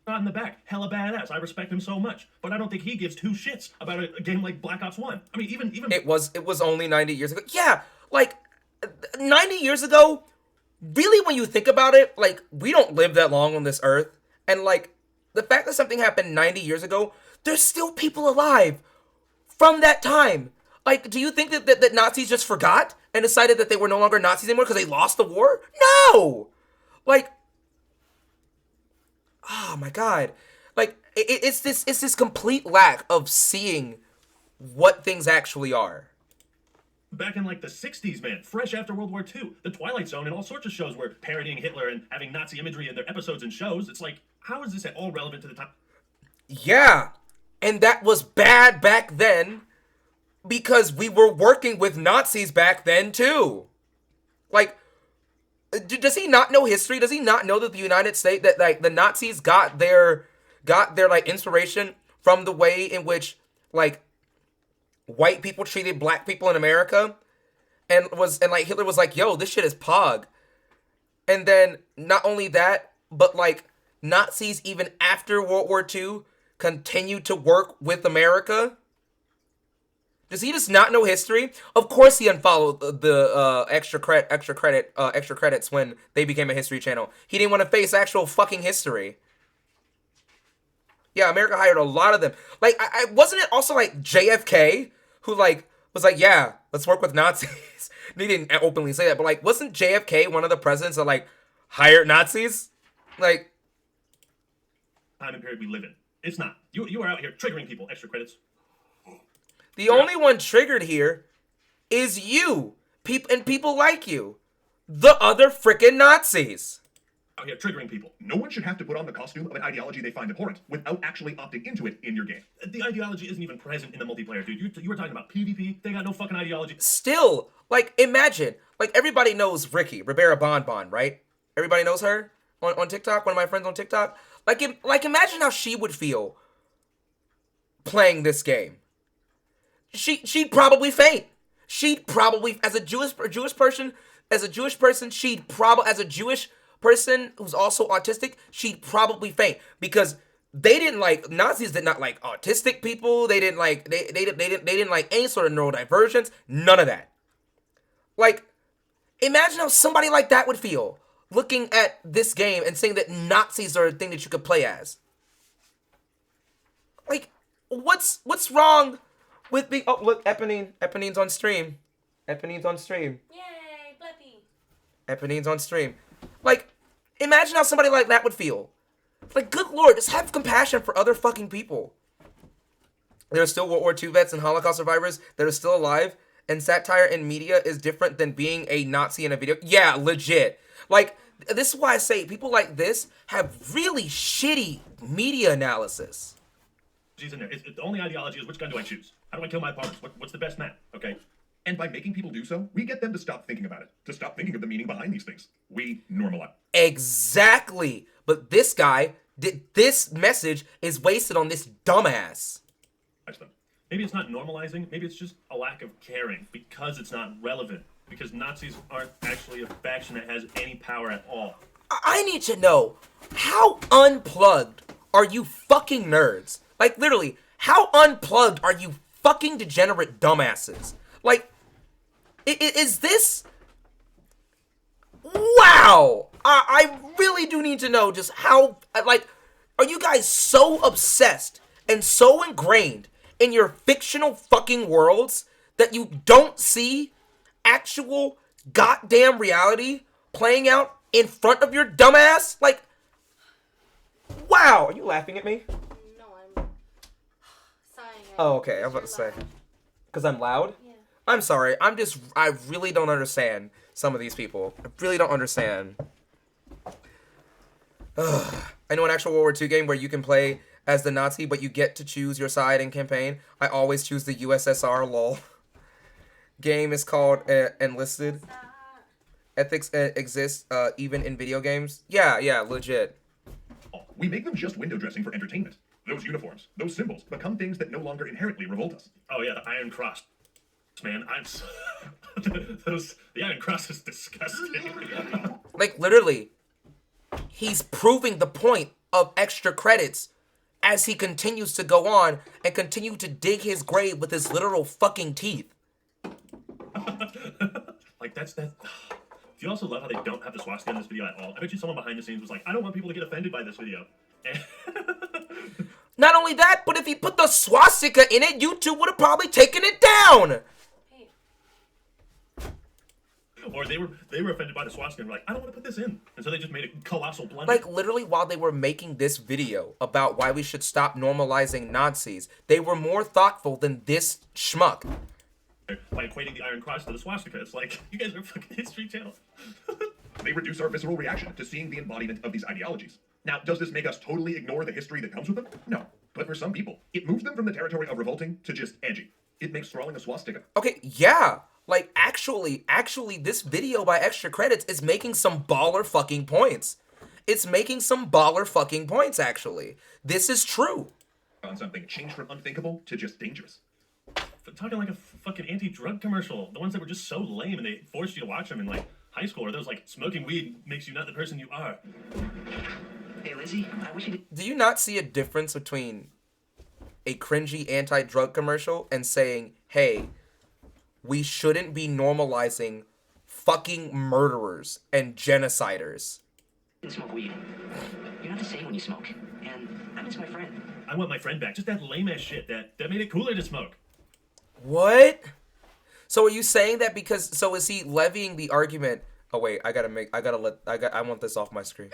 Shot in the back, hella badass. I respect him so much, but I don't think he gives two shits about a game like Black Ops 1. I mean, even It was only 90 years ago. Yeah, like 90 years ago, really when you think about it, like we don't live that long on this earth, and like the fact that something happened 90 years ago, there's still people alive from that time. Like, do you think that Nazis just forgot and decided that they were no longer Nazis anymore because they lost the war? No! Like, oh my god. Like, it's this complete lack of seeing what things actually are. back in like the 60s, man, fresh after World War II, The Twilight Zone and all sorts of shows were parodying Hitler and having Nazi imagery in their episodes and shows. It's like, how is this at all relevant to the time? Yeah, and that was bad back then because we were working with Nazis back then too. Like, does he not know history? Does he not know that the United States, that like the Nazis got their like inspiration from the way in which like white people treated black people in America, and like Hitler was like, yo, this shit is pog. And then not only that, but like Nazis even after World War II continued to work with America. Does he just not know history? Of course he unfollowed the extra credits when they became a history channel. He didn't want to face actual fucking history. Yeah, America hired a lot of them. Like, I wasn't it also like JFK who like was like, yeah, let's work with Nazis. He didn't openly say that, but like, wasn't JFK one of the presidents that like hired Nazis? Like, Time and period we live in. It's not. You are out here triggering people. Extra credits. the only one triggered here is you. People like you. The other frickin' Nazis. Out here triggering people. No one should have to put on the costume of an ideology they find abhorrent without actually opting into it in your game. The ideology isn't even present in the multiplayer, dude. You were talking about PvP. They got no fucking ideology. Still, like, imagine, like, everybody knows Ricky, Rivera Bonbon, right? Everybody knows her on TikTok, one of my friends on TikTok. Like, imagine how she would feel playing this game. She'd probably faint. She'd probably, as a Jewish person, as a Jewish person who's also autistic, she'd probably faint because Nazis did not like autistic people. They didn't like any sort of neurodivergence. None of that. Like, imagine how somebody like that would feel looking at this game and saying that Nazis are a thing that you could play as. Like, what's wrong with being... Oh, look, Eponine's on stream. Eponine's on stream. Yay, Bleppy. Eponine's on stream. Like, imagine how somebody like that would feel. Like, good lord, just have compassion for other fucking people. There are still World War II vets and Holocaust survivors that are still alive, and satire in media is different than being a Nazi in a video. Yeah, legit. Like, this is why I say people like this have really shitty media analysis. She's in there. The only ideology is which gun do I choose? How do I kill my opponents? What's the best map? Okay. And by making people do so, we get them to stop thinking about it, to stop thinking of the meaning behind these things. We normalize. Exactly. But this guy, this message is wasted on this dumbass. Them. Maybe it's not normalizing. Maybe it's just a lack of caring because it's not relevant. Because Nazis aren't actually a faction that has any power at all. I need to know, how unplugged are you fucking nerds? Like, literally, how unplugged are you fucking degenerate dumbasses? Like, is this... Wow! I really do need to know just how, like, are you guys so obsessed and so ingrained in your fictional fucking worlds that you don't see actual goddamn reality playing out in front of your dumbass? Like, wow! Are you laughing at me? No, I'm sighing. Oh, okay, I was about to say. Because I'm loud? Yeah. I'm sorry, I really don't understand some of these people. I really don't understand. Ugh. I know an actual World War II game where you can play as the Nazi, but you get to choose your side in campaign. I always choose the USSR, lol. Game is called Enlisted. Ethics exists even in video games. Yeah, legit. We make them just window dressing for entertainment. Those uniforms, those symbols, become things that no longer inherently revolt us. Oh yeah, the Iron Cross. Man, the Iron Cross is disgusting. Like, literally, he's proving the point of extra credits as he continues to go on and continue to dig his grave with his literal fucking teeth. Like, that's that. Do you also love how they don't have the swastika in this video at all? I bet you someone behind the scenes was like, I don't want people to get offended by this video. Not only that, but if he put the swastika in it, YouTube would have probably taken it down. Hey. Or they were offended by the swastika and were like, I don't want to put this in. And so they just made a colossal blunder. Like, literally, while they were making this video about why we should stop normalizing Nazis, they were more thoughtful than this schmuck. By equating the Iron Cross to the swastika. It's like, you guys are a fucking History Channel. They reduce our visceral reaction to seeing the embodiment of these ideologies. Now, does this make us totally ignore the history that comes with them? No. But for some people, it moves them from the territory of revolting to just edgy. It makes scrawling a swastika. Okay, yeah. Like, actually, this video by Extra Credits is making some baller fucking points. It's making some baller fucking points, actually. This is true. On something changed from unthinkable to just dangerous. Talking like a fucking anti-drug commercial. The ones that were just so lame and they forced you to watch them in, like, high school. Or those, like, smoking weed makes you not the person you are. Hey, Lizzie, I wish you did. Do you not see a difference between a cringy anti-drug commercial and saying, hey, we shouldn't be normalizing fucking murderers and genociders? You smoke weed. You're not the same when you smoke. And I miss my friend. I want my friend back. Just that lame-ass shit that made it cooler to smoke. What? So are you saying that because, so is he levying the argument? Oh wait, I want this off my screen.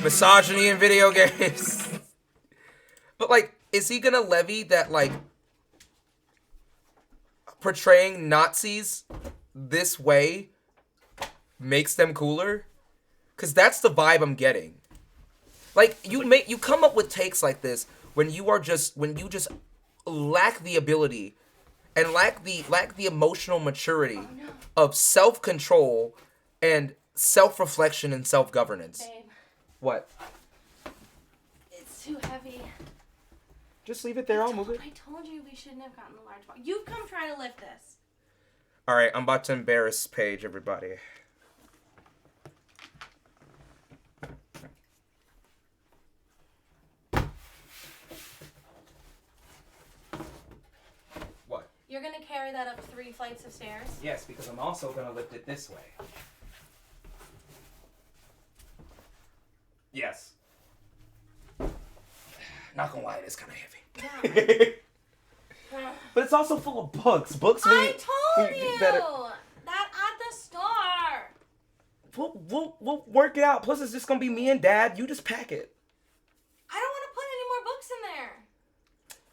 Misogyny in video games. But like, is he gonna levy that like portraying Nazis this way makes them cooler? Cause that's the vibe I'm getting. Like, you come up with takes like this when you just lack the ability and lack the emotional maturity of self-control and self-reflection and self-governance. Babe, What? it's too heavy. Just leave it there, I'll move it. I told you we shouldn't have gotten the large box. You've come trying to lift this. Alright, I'm about to embarrass Paige, everybody. What? You're gonna carry that up 3 flights of stairs? Yes, because I'm also gonna lift it this way. Yes. Not gonna lie, it is kind of heavy. Yeah. But it's also full of books. Books. I told you that at the store. We'll work it out. Plus, it's just gonna be me and Dad. You just pack it. I don't want to put any more books in there.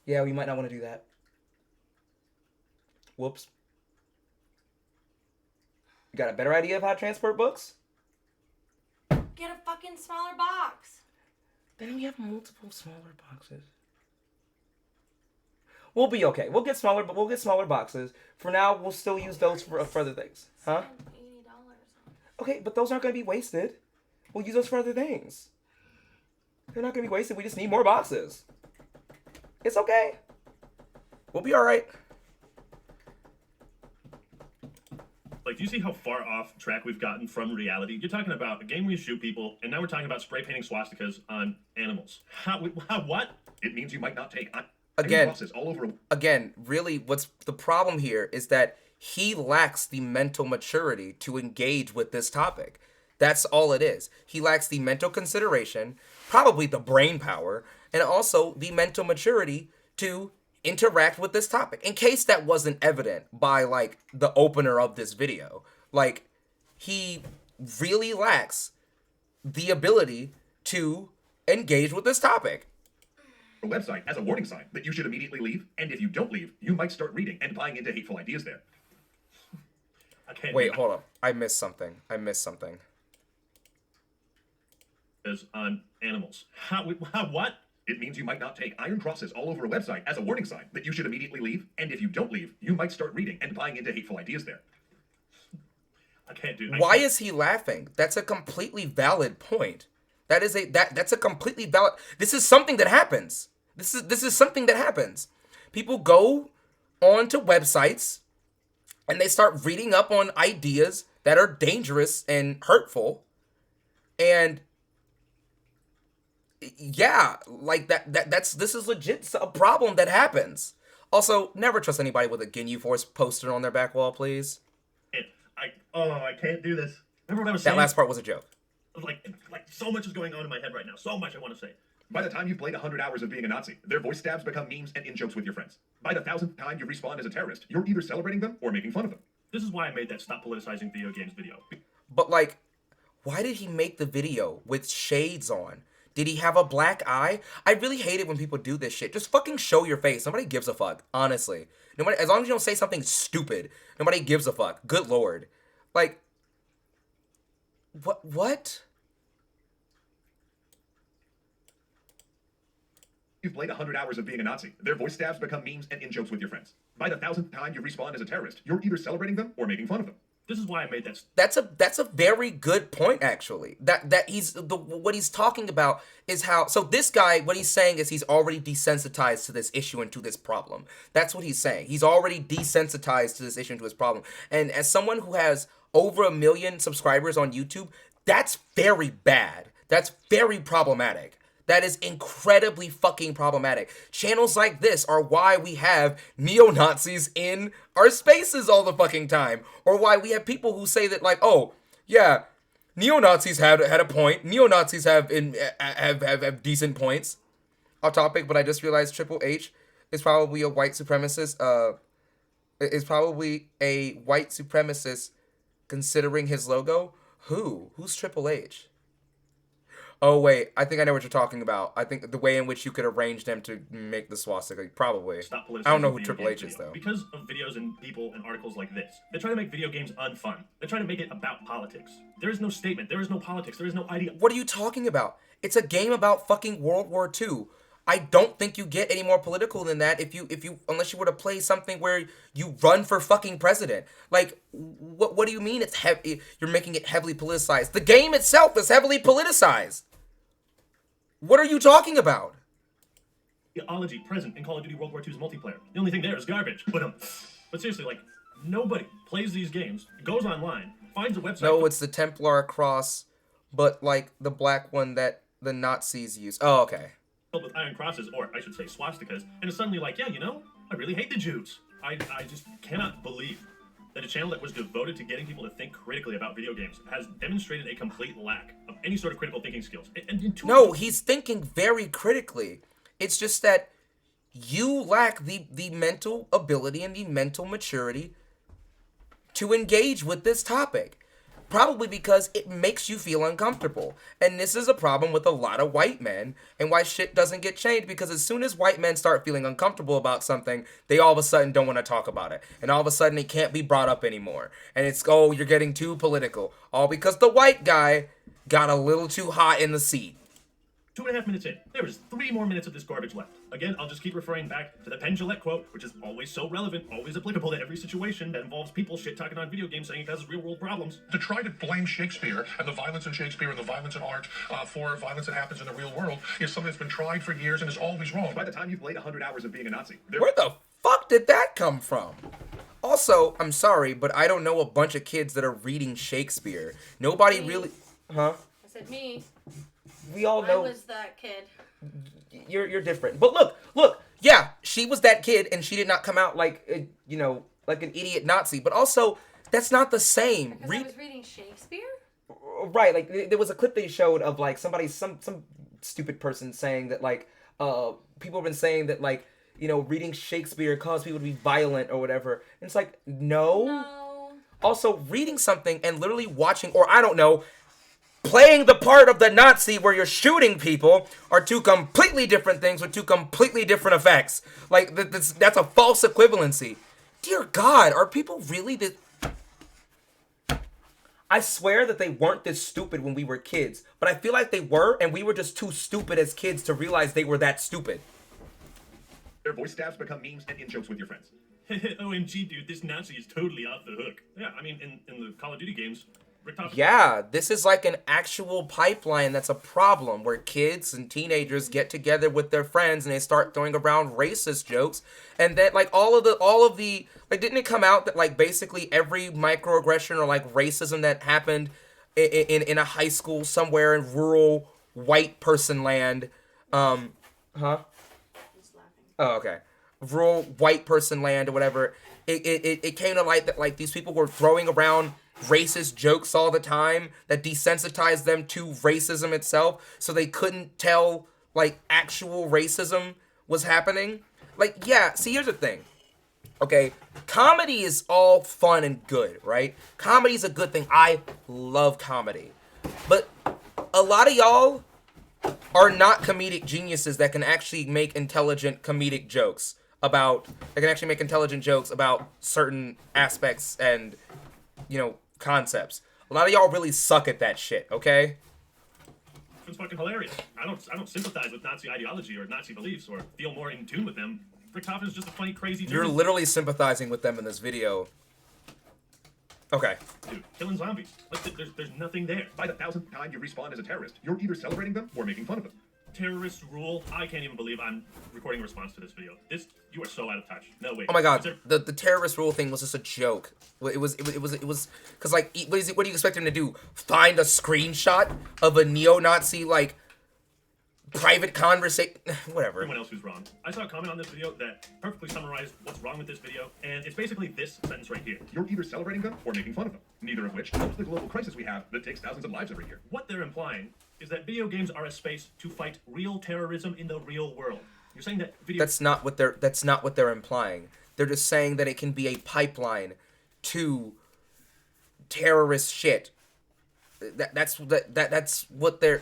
Yeah, we might not want to do that. Whoops. You got a better idea of how to transport books? Get a fucking smaller box. Then we have multiple smaller boxes. We'll be okay. We'll get smaller boxes. For now, we'll still use those for other things. Huh? Spend $80. Okay, but those aren't going to be wasted. We'll use those for other things. They're not going to be wasted. We just need more boxes. It's okay. We'll be all right. Like, do you see how far off track we've gotten from reality? You're talking about a game where you shoot people, and now we're talking about spray painting swastikas on animals. What? It means you might not take Again, crosses all over. Again, really, what's the problem here is that he lacks the mental maturity to engage with this topic. That's all it is. He lacks the mental consideration, probably the brain power, and also the mental maturity to interact with this topic. In case that wasn't evident by, like, the opener of this video. Like, he really lacks the ability to engage with this topic. Website as a warning sign that you should immediately leave, and if you don't leave, you might start reading and buying into hateful ideas there. Okay. Wait, hold up. I missed something. Is on animals. What? It means you might not take iron crosses all over a website as a warning sign that you should immediately leave, and if you don't leave, you might start reading and buying into hateful ideas there. I can't do. Why is he laughing? That's a completely valid point. That's a completely valid. This is something that happens. This is something that happens. People go onto websites and they start reading up on ideas that are dangerous and hurtful. And yeah, like this is legit a problem that happens. Also, never trust anybody with a Ginyu Force poster on their back wall, please. I can't do this. Remember what I was That saying? last part was a joke. Like so much is going on in my head right now. So much I want to say. By the time you've played 100 hours of being a Nazi, their voice stabs become memes and in-jokes with your friends. By the 1,000th time you respawn as a terrorist, you're either celebrating them or making fun of them. This is why I made that stop politicizing video games video. But, like, why did he make the video with shades on? Did he have a black eye? I really hate it when people do this shit. Just fucking show your face. Nobody gives a fuck, honestly. Nobody, as long as you don't say something stupid, nobody gives a fuck. Good lord. Like, what? You've played 100 hours of being a Nazi. Their voice stabs become memes and in-jokes with your friends. By the 1,000th time you respawn as a terrorist, you're either celebrating them or making fun of them. This is why I made that. That's a very good point, actually. What he's talking about is how. So this guy, what he's saying is he's already desensitized to this issue and to this problem. That's what he's saying. He's already desensitized to this issue and to his problem. And as someone who has over 1 million subscribers on YouTube, that's very bad. That's very problematic. That is incredibly fucking problematic. Channels like this are why we have neo-Nazis in our spaces all the fucking time. Or why we have people who say that, like, oh, yeah, neo-Nazis had a point. Neo-Nazis have decent points. Off topic, but I just realized Triple H is probably a white supremacist. Is probably a white supremacist considering his logo. Who's Triple H? Oh, wait, I think I know what you're talking about. I think the way in which you could arrange them to make the swastika, probably. Stop I don't know who politicizing Triple video H games is, video. though. Because of videos and people and articles like this, they try to make video games unfun. They try to make it about politics. There is no statement. There is no politics. There is no idea. What are you talking about? It's a game about fucking World War II. I don't think you get any more political than that if you unless you were to play something where you run for fucking president. Like, what do you mean it's heavy? You're making it heavily politicized. The game itself is heavily politicized. What are you talking about? Ideology present in Call of Duty World War II's multiplayer. The only thing there is garbage. But seriously, like, nobody plays these games, goes online, finds a website. No, it's the Templar cross, but like the black one that the Nazis use. Oh, okay. Filled with iron crosses, or I should say swastikas, and it's suddenly like, yeah, I really hate the Jews. I just cannot believe that a channel that was devoted to getting people to think critically about video games has demonstrated a complete lack of any sort of critical thinking skills. No, he's thinking very critically. It's just that you lack the mental ability and the mental maturity to engage with this topic. Probably because it makes you feel uncomfortable. And this is a problem with a lot of white men, and why shit doesn't get changed, because as soon as white men start feeling uncomfortable about something, they all of a sudden don't want to talk about it. And all of a sudden it can't be brought up anymore. And it's, oh, you're getting too political. All because the white guy got a little too hot in the seat. 2.5 minutes in. There is 3 more minutes of this garbage left. Again, I'll just keep referring back to the Penn Jillette quote, which is always so relevant, always applicable to every situation that involves people shit-talking on video games saying it causes real-world problems. To try to blame Shakespeare and the violence in Shakespeare and the violence in art for violence that happens in the real world is something that's been tried for years and is always wrong. By the time you've played 100 hours of being a Nazi, Where the fuck did that come from? Also, I'm sorry, but I don't know a bunch of kids that are reading Shakespeare. Nobody really... Huh? I said me. We all know... I was that kid. You're different. But look, yeah, she was that kid, and she did not come out like, like an idiot Nazi. But also, that's not the same. Because I was reading Shakespeare? Right, like, there was a clip they showed of, like, some stupid person saying that, like, people have been saying that, like, reading Shakespeare caused people to be violent or whatever. And it's like, no. Also, reading something and literally watching, or I don't know, playing the part of the Nazi where you're shooting people are two completely different things with two completely different effects. Like, that's a false equivalency. Dear God, are people really this... I swear that they weren't this stupid when we were kids, but I feel like they were, and we were just too stupid as kids to realize they were that stupid. Their voice stabs become memes and in-jokes with your friends. OMG, dude, this Nazi is totally off the hook. Yeah, I mean, in the Call of Duty games... Yeah, this is like an actual pipeline that's a problem where kids and teenagers get together with their friends and they start throwing around racist jokes, and then like all of the like, didn't it come out that like basically every microaggression or like racism that happened in a high school somewhere in rural white person land, huh? Oh, okay. Rural white person land or whatever. It came to light that like these people were throwing around racist jokes all the time that desensitized them to racism itself, so they couldn't tell like actual racism was happening. Like, yeah, see, here's the thing. Okay, comedy is all fun and good, right? Comedy's a good thing. I love comedy. But a lot of y'all are not comedic geniuses that can actually make intelligent comedic jokes about certain aspects and, concepts. A lot of y'all really suck at that shit, okay? It's fucking hilarious. I don't sympathize with Nazi ideology or Nazi beliefs or feel more in tune with them. Richtofen is just a funny, crazy dude. You're literally sympathizing with them in this video. Okay. Dude, killing zombies. Like, there's nothing there. By the 1,000th time you respawn as a terrorist, you're either celebrating them or making fun of them. Terrorist rule. I can't even believe I'm recording a response to this video. You are so out of touch. No way. Oh my God, the terrorist rule thing was just a joke. It was because like what do you expect him to do? Find a screenshot of a neo-Nazi like private conversation? Whatever. Everyone else who's wrong. I saw a comment on this video that perfectly summarized what's wrong with this video, and it's basically this sentence right here. You're either celebrating them or making fun of them. Neither of which helps the global crisis we have that takes thousands of lives every year. What they're implying is that video games are a space to fight real terrorism in the real world. You're saying that video... That's not what they're implying. They're just saying that it can be a pipeline to terrorist shit. That's what they're...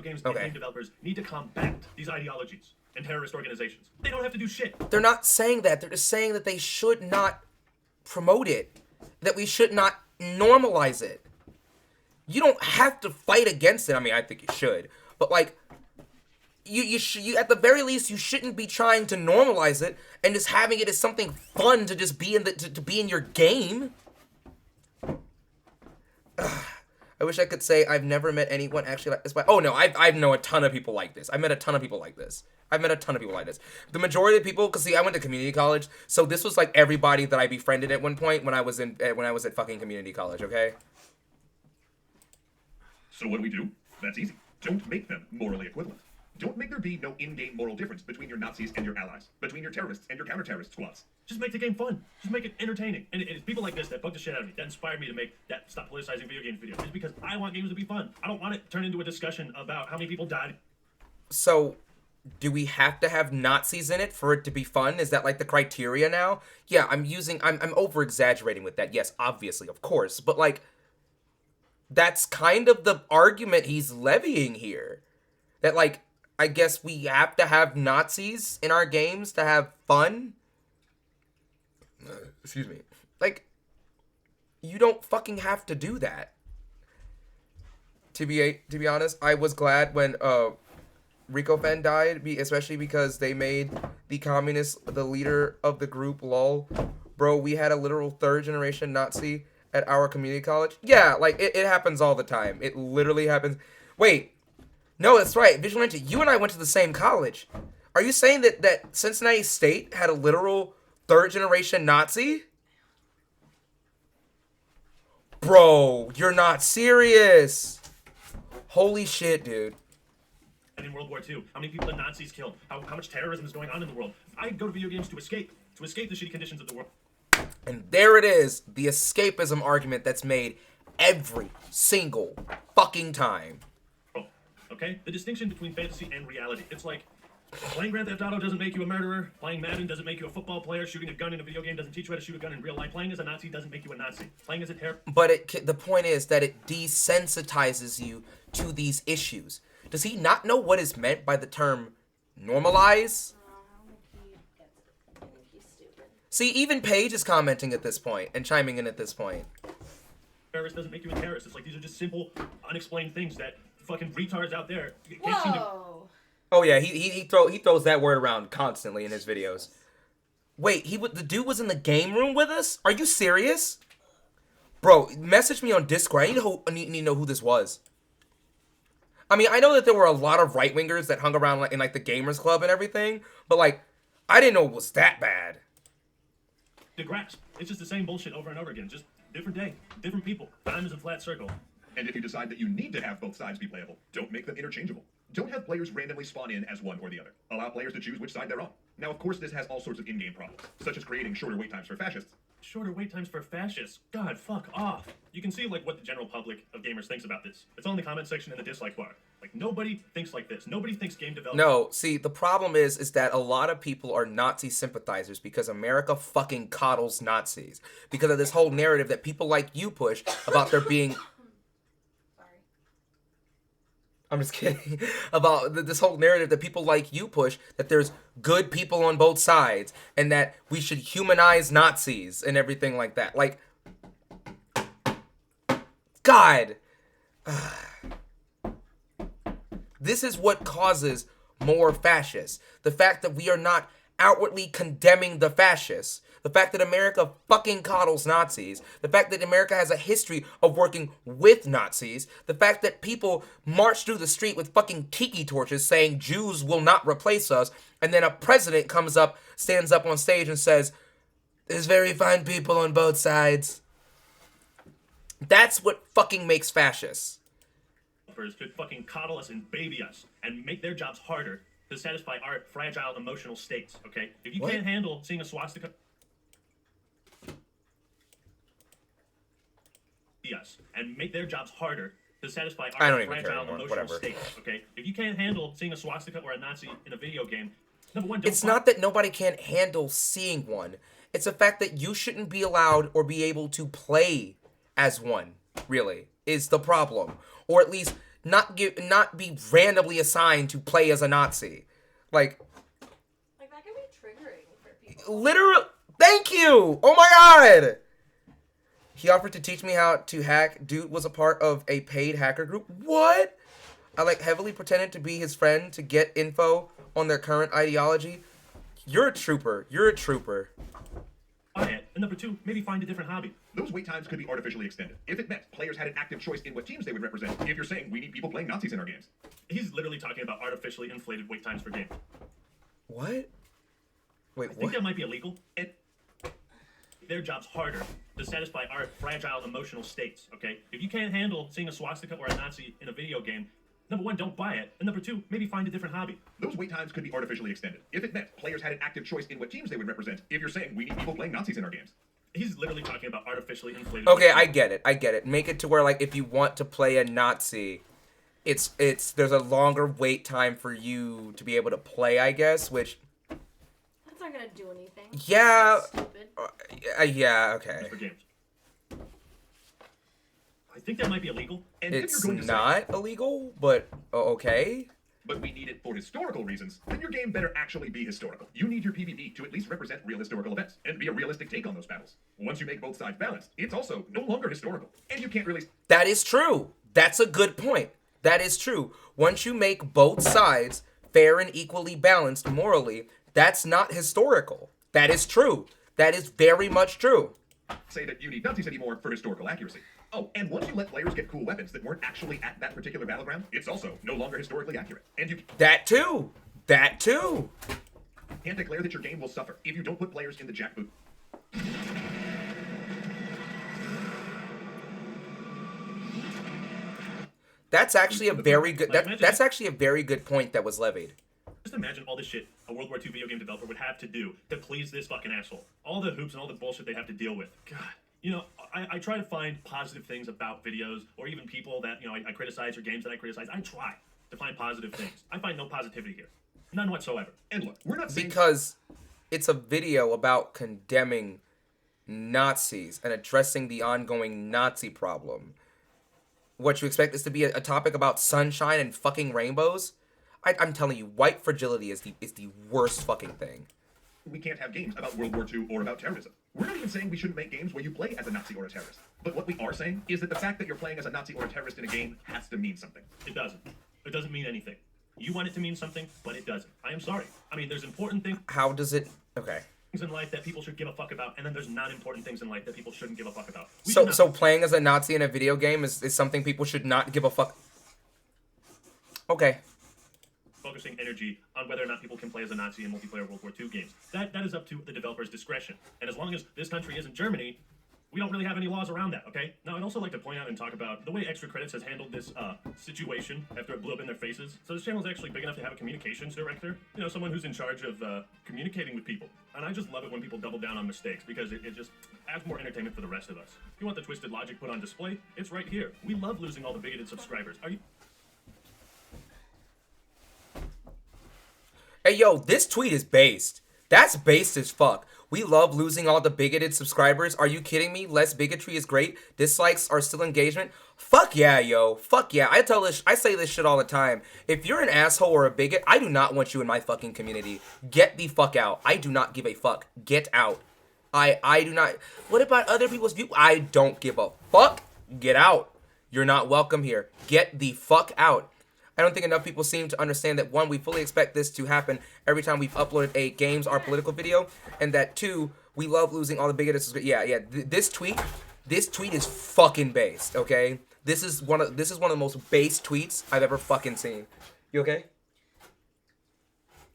Games and game developers need to combat these ideologies and terrorist organizations. They don't have to do shit. They're not saying that. They're just saying that they should not promote it. That we should not normalize it. You don't have to fight against it. I mean, I think you should. But like, you at the very least, you shouldn't be trying to normalize it and just having it as something fun to just be in to be in your game. I wish I could say I've never met anyone actually like this. But oh no, I know a ton of people like this. I've met a ton of people like this. The majority of people, because see, I went to community college, so this was like everybody that I befriended at one point when I was at fucking community college. Okay. So what do? That's easy. Don't make them morally equivalent. Don't make there be no in-game moral difference between your Nazis and your allies, between your terrorists and your counter-terrorist squads. Just make the game fun. Just make it entertaining. And it's people like this that bug the shit out of me, that inspired me to make that Stop Politicizing Video Games video. It's because I want games to be fun. I don't want it to turn into a discussion about how many people died. So, do we have to have Nazis in it for it to be fun? Is that like the criteria now? Yeah, I'm over-exaggerating with that. Yes, obviously, of course. But like, that's kind of the argument he's levying here. That like, I guess we have to have Nazis in our games to have fun? Excuse me. Like, you don't fucking have to do that. To be honest, I was glad when Rico Fan died, especially because they made the communist the leader of the group, lol. Bro, we had a literal third generation Nazi at our community college. Yeah, like, it happens all the time. It literally happens. Wait. No, that's right. Vigilante, you and I went to the same college. Are you saying that Cincinnati State had a literal third generation Nazi? Bro, you're not serious. Holy shit, dude. And in World War II, how many people the Nazis killed? How much terrorism is going on in the world? I go to video games to escape the shitty conditions of the world. And there it is, the escapism argument that's made every single fucking time. Okay? The distinction between fantasy and reality. It's like, playing Grand Theft Auto doesn't make you a murderer. Playing Madden doesn't make you a football player. Shooting a gun in a video game doesn't teach you how to shoot a gun in real life. Playing as a Nazi doesn't make you a Nazi. Playing as a terrorist... But the point is that it desensitizes you to these issues. Does he not know what is meant by the term normalize? See, even Paige is commenting at this point and chiming in at this point. Terrorist doesn't make you a terrorist. It's like these are just simple, unexplained things that fucking retards out there can't seem to... Whoa. Oh yeah, he throws that word around constantly in his videos. Wait, the dude was in the game room with us? Are you serious? Bro, message me on Discord. I need to know who this was. I mean, I know that there were a lot of right-wingers that hung around in like the Gamers Club and everything, but like, I didn't know it was that bad. To grasp. It's just the same bullshit over and over again. Just different day, different people. Time is a flat circle. And if you decide that you need to have both sides be playable, don't make them interchangeable. Don't have players randomly spawn in as one or the other. Allow players to choose which side they're on. Now, of course, this has all sorts of in-game problems, such as creating shorter wait times for fascists. Shorter wait times for fascists. God, fuck off. You can see like what the general public of gamers thinks about this. It's all in the comment section and the dislike bar. Like, nobody thinks like this. Nobody thinks game development... No, see, the problem is that a lot of people are Nazi sympathizers because America fucking coddles Nazis. Because of this whole narrative that people like you push about there being... I'm just kidding. About this whole narrative that people like you push, that there's good people on both sides, and that we should humanize Nazis and everything like that. Like, God. This is what causes more fascists. The fact that we are not outwardly condemning the fascists. The fact that America fucking coddles Nazis. The fact that America has a history of working with Nazis. The fact that people march through the street with fucking tiki torches saying Jews will not replace us. And then a president comes up, stands up on stage and says, there's very fine people on both sides. That's what fucking makes fascists. Could fucking coddle us and baby us and make their jobs harder to satisfy our fragile emotional states, okay? If you can't handle seeing a swastika... Yes, and make their jobs harder to satisfy our fragile emotional states, okay? If you can't handle seeing a swastika or a Nazi in a video game, number one, don't... It's not that nobody can't handle seeing one. It's the fact that you shouldn't be allowed or be able to play as one, really, is the problem. Or at least not be randomly assigned to play as a Nazi. Like that can be triggering for people. Literally, thank you! Oh my god! He offered to teach me how to hack. Dude was a part of a paid hacker group. What? I like heavily pretended to be his friend to get info on their current ideology. You're a trooper. You're a trooper. And number two, maybe find a different hobby. Those wait times could be artificially extended. If it meant players had an active choice in what teams they would represent, if you're saying we need people playing Nazis in our games. He's literally talking about artificially inflated wait times for games. What? Wait, I think that might be illegal. And their job's harder to satisfy our fragile emotional states, okay? If you can't handle seeing a swastika or a Nazi in a video game, Number one, don't buy it. And number two, maybe find a different hobby. Those wait times could be artificially extended if it meant players had an active choice in what teams they would represent. If you're saying we need people playing Nazis in our games. He's literally talking about artificially inflated. Okay, I get it. Make it to where, like, if you want to play a Nazi, it's there's a longer wait time for you to be able to play, I guess, which... That's not gonna do anything. Yeah. That's stupid. Yeah, okay. For games. I think that might be illegal. And if It's you're going to not illegal, but okay. but we need it for historical reasons, then your game better actually be historical. You need your PvP to at least represent real historical events and be a realistic take on those battles. Once you make both sides balanced, it's also no longer historical. And you can't really... That is true. That's a good point. That is true. Once you make both sides fair and equally balanced morally, that's not historical. That is true. That is very much true. say that you need Nazis anymore for historical accuracy. Oh, and once you let players get cool weapons that weren't actually at that particular battleground, it's also no longer historically accurate. And you That too. That too. can't declare that your game will suffer if you don't put players in the jackboot. That's actually a very good. That's actually a very good point that was levied. Just imagine all the shit a World War II video game developer would have to do to please this fucking asshole. All the hoops and all the bullshit they have to deal with. God. You know, I try to find positive things about videos or even people that, you know, I criticize or games that I criticize. I try to find positive things. I find no positivity here. None whatsoever. And look, we're not saying Because it's a video about condemning Nazis and addressing the ongoing Nazi problem. What, you expect this to be a topic about sunshine and fucking rainbows? I'm telling you, white fragility is the worst fucking thing. we can't have games about World War II or about terrorism. We're not even saying we shouldn't make games where you play as a Nazi or a terrorist. But what we are saying is that the fact that you're playing as a Nazi or a terrorist in a game has to mean something. It doesn't. It doesn't mean anything. You want it to mean something, but it doesn't. I am sorry. I mean, there's important things How does it... Okay. in life that people should give a fuck about, and then there's not important things in life that people shouldn't give a fuck about. We So should not- so playing as a Nazi in a video game is something people should not give a fuck... Okay. focusing energy on whether or not people can play as a Nazi in multiplayer World War II games. That is up to the developer's discretion. And as long as this country isn't Germany, we don't really have any laws around that, okay? Now, I'd also like to point out and talk about the way Extra Credits has handled this situation after it blew up in their faces. So this channel is actually big enough to have a communications director, you know, someone who's in charge of communicating with people. And I just love it when people double down on mistakes because it just adds more entertainment for the rest of us. If you want the twisted logic put on display, it's right here. We love losing all the bigoted subscribers. Are you... Hey, yo, this tweet is based. That's based as fuck. We love losing all the bigoted subscribers. Are you kidding me? Less bigotry is great. Dislikes are still engagement. Fuck yeah, yo. Fuck yeah. I say this shit all the time. If you're an asshole or a bigot, I do not want you in my fucking community. Get the fuck out. I do not give a fuck. Get out. I do not. What about other people's view? I don't give a fuck. Get out. You're not welcome here. Get the fuck out. I don't think enough people seem to understand that, one, we fully expect this to happen every time we've uploaded a games or political video, and that, two, we love losing all the bigoted subscribers. Yeah, this tweet is fucking based, okay? This is one of the most based tweets I've ever fucking seen. You okay?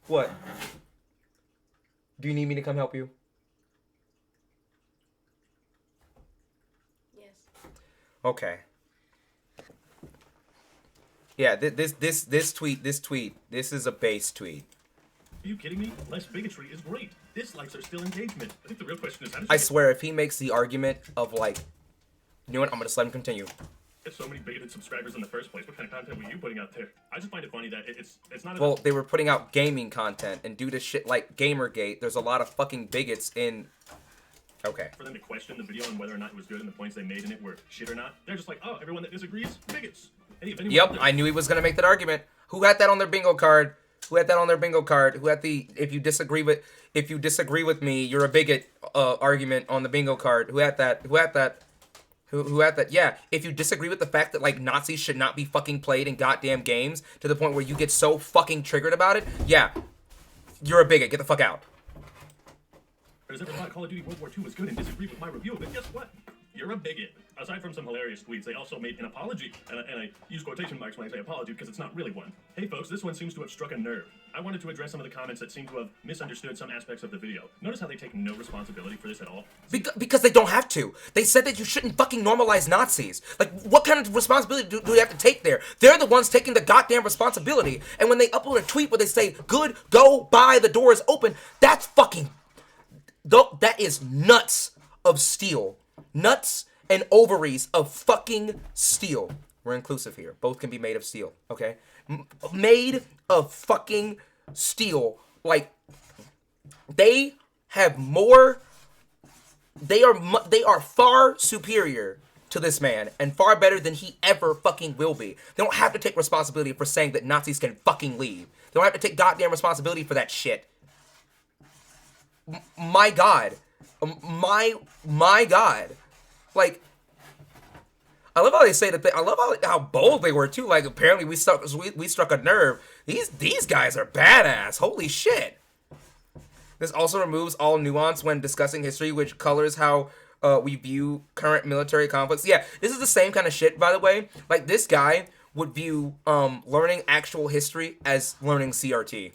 What? Do you need me to come help you? Yes. Okay. Yeah, this tweet, this is a base tweet. Are you kidding me? Less bigotry is great. Dislikes are still engagement. I think the real question is how does I swear, if he makes the argument of like, you know what, I'm gonna just let him continue. get so many bigoted subscribers in the first place? What kind of content were you putting out there? I just find it funny that it's not Well, enough they were putting out gaming content, and due to shit like Gamergate, there's a lot of fucking bigots in... Okay. for them to question the video and whether or not it was good and the points they made in it were shit or not. They're just like, oh, everyone that disagrees, bigots. Hey, if anyone out Yep, there- I knew he was gonna make that argument. Who had that on their bingo card? Who had that on their bingo card? Who had the if you disagree with me, you're a bigot argument on the bingo card? Who had that? Who had that? Who had that? Yeah, if you disagree with the fact that like Nazis should not be fucking played in goddamn games to the point where you get so fucking triggered about it, yeah, you're a bigot. Get the fuck out. Or has ever thought Call of Duty World War II was good and disagreed with my review of it? Guess what? You're a bigot. Aside from some hilarious tweets, they also made an apology, and I use quotation marks when I say apology because it's not really one. Hey folks, this one seems to have struck a nerve. I wanted to address some of the comments that seem to have misunderstood some aspects of the video. Notice how they take no responsibility for this at all? Because they don't have to. They said that you shouldn't fucking normalize Nazis. Like, what kind of responsibility do they have to take there? They're the ones taking the goddamn responsibility. And when they upload a tweet where they say, good, go, buy, the door is open, that's fucking... That is nuts of steel. Nuts and ovaries of fucking steel. We're inclusive here. Both can be made of steel, okay? Made of fucking steel. Like, they have more... They are far superior to this man and far better than he ever fucking will be. They don't have to take responsibility for saying that Nazis can fucking leave. They don't have to take goddamn responsibility for that shit. My God. My God. Like, I love how they say that. I love how bold they were too. Like, apparently we struck a nerve. These guys are badass. Holy shit. This also removes all nuance when discussing history, which colors how we view current military conflicts. Yeah, this is the same kind of shit, by the way. Like, this guy would view learning actual history as learning CRT.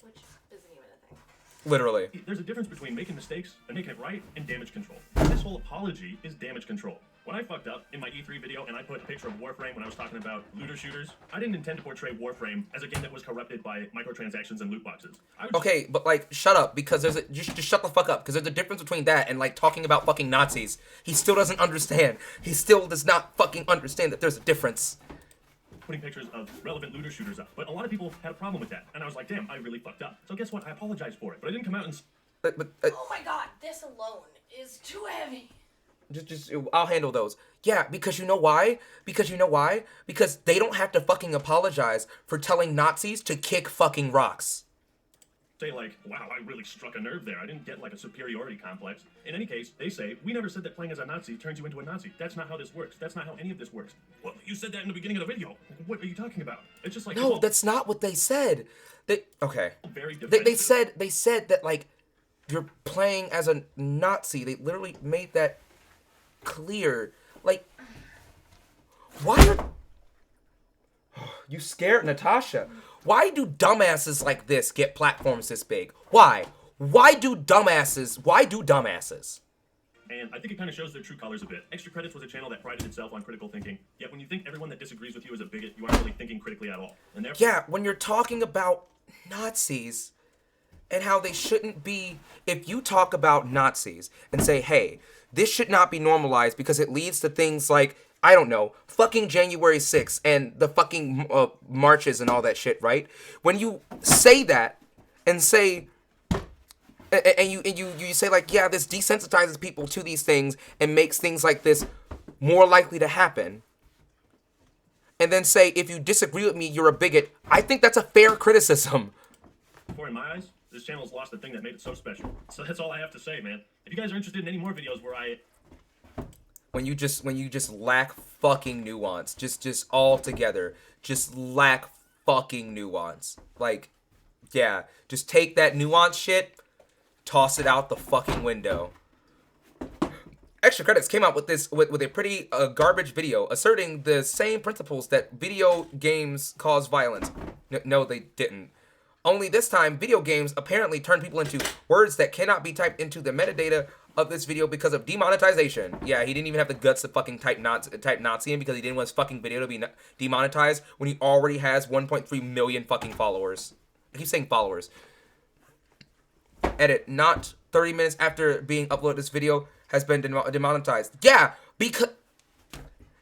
Which isn't even a thing. Literally. There's a difference between making mistakes and making it right and damage control. This whole apology is damage control. When I fucked up in my E3 video and I put a picture of Warframe when I was talking about looter shooters, I didn't intend to portray Warframe as a game that was corrupted by microtransactions and loot boxes. Okay, but like, shut up, because there's a just shut the fuck up, because there's a difference between that and like talking about fucking Nazis. He still doesn't understand. He still does not fucking understand that there's a difference. Putting pictures of relevant looter shooters up, but a lot of people had a problem with that, and I was like, damn, I really fucked up. So guess what? I apologized for it, but I didn't come out and. Oh my god, this alone is too heavy. I'll handle those. Yeah, because you know why? Because they don't have to fucking apologize for telling Nazis to kick fucking rocks. Say like, wow, I really struck a nerve there. I didn't get like a superiority complex. In any case, they say, we never said that playing as a Nazi turns you into a Nazi. That's not how this works. That's not how any of this works. Well, you said that in the beginning of the video. What are you talking about? It's just like... No, that's not what they said. Okay. Very They said that, like, you're playing as a Nazi. They literally made that clear. Like, why are... You scared Natasha. Why do dumbasses like this get platforms this big? Why? Why do dumbasses? And I think it kind of shows their true colors a bit. Extra Credits was a channel that prided itself on critical thinking. Yet when you think everyone that disagrees with you is a bigot, you aren't really thinking critically at all. And therefore... Yeah, when you're talking about Nazis and how they shouldn't be... If you talk about Nazis and say, hey, this should not be normalized because it leads to things like... I don't know, fucking January 6th and the fucking marches and all that shit, right? When you say that and say, and you say like, yeah, this desensitizes people to these things and makes things like this more likely to happen. And then say, if you disagree with me, you're a bigot. I think that's a fair criticism. For in my eyes, this channel's lost the thing that made it so special. So that's all I have to say, man. If you guys are interested in any more videos where I... When you just lack fucking nuance, just all together, just lack fucking nuance. Like, yeah, just take that nuance shit, toss it out the fucking window. Extra Credits came out with this with a pretty garbage video asserting the same principles that video games cause violence. No, they didn't. Only this time, video games apparently turn people into words that cannot be typed into the metadata of this video because of demonetization. Yeah, he didn't even have the guts to fucking type Nazi in because he didn't want his fucking video to be demonetized when he already has 1.3 million fucking followers. I keep saying followers. Edit, not 30 minutes after being uploaded, this video has been demonetized. Yeah, because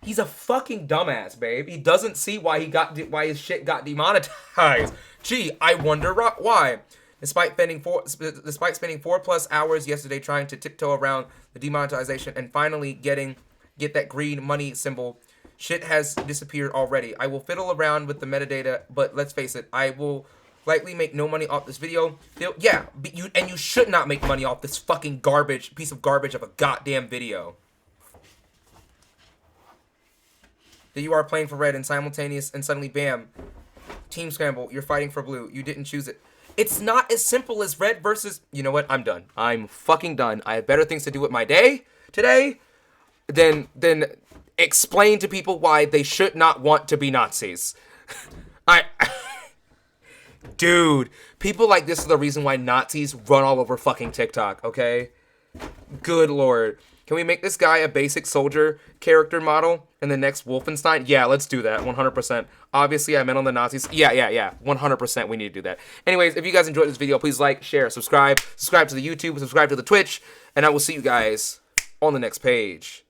he's a fucking dumbass, babe. He doesn't see why his shit got demonetized. Gee, I wonder why. Despite spending 4+ hours yesterday trying to tiptoe around the demonetization and finally get that green money symbol, shit has disappeared already. I will fiddle around with the metadata, but let's face it, I will likely make no money off this video. Yeah, you should not make money off this fucking piece of garbage of a goddamn video. That you are playing for red and simultaneous and suddenly bam, team scramble, you're fighting for blue. You didn't choose it. It's not as simple as red versus... You know what? I'm done. I'm fucking done. I have better things to do with my day. today, then explain to people why they should not want to be Nazis. Dude, people like this are the reason why Nazis run all over fucking TikTok, okay? Good lord. Can we make this guy a basic soldier character model in the next Wolfenstein? Yeah, let's do that, 100%. Obviously, I meant on the Nazis. Yeah, 100% we need to do that. Anyways, if you guys enjoyed this video, please like, share, subscribe to the YouTube, subscribe to the Twitch, and I will see you guys on the next page.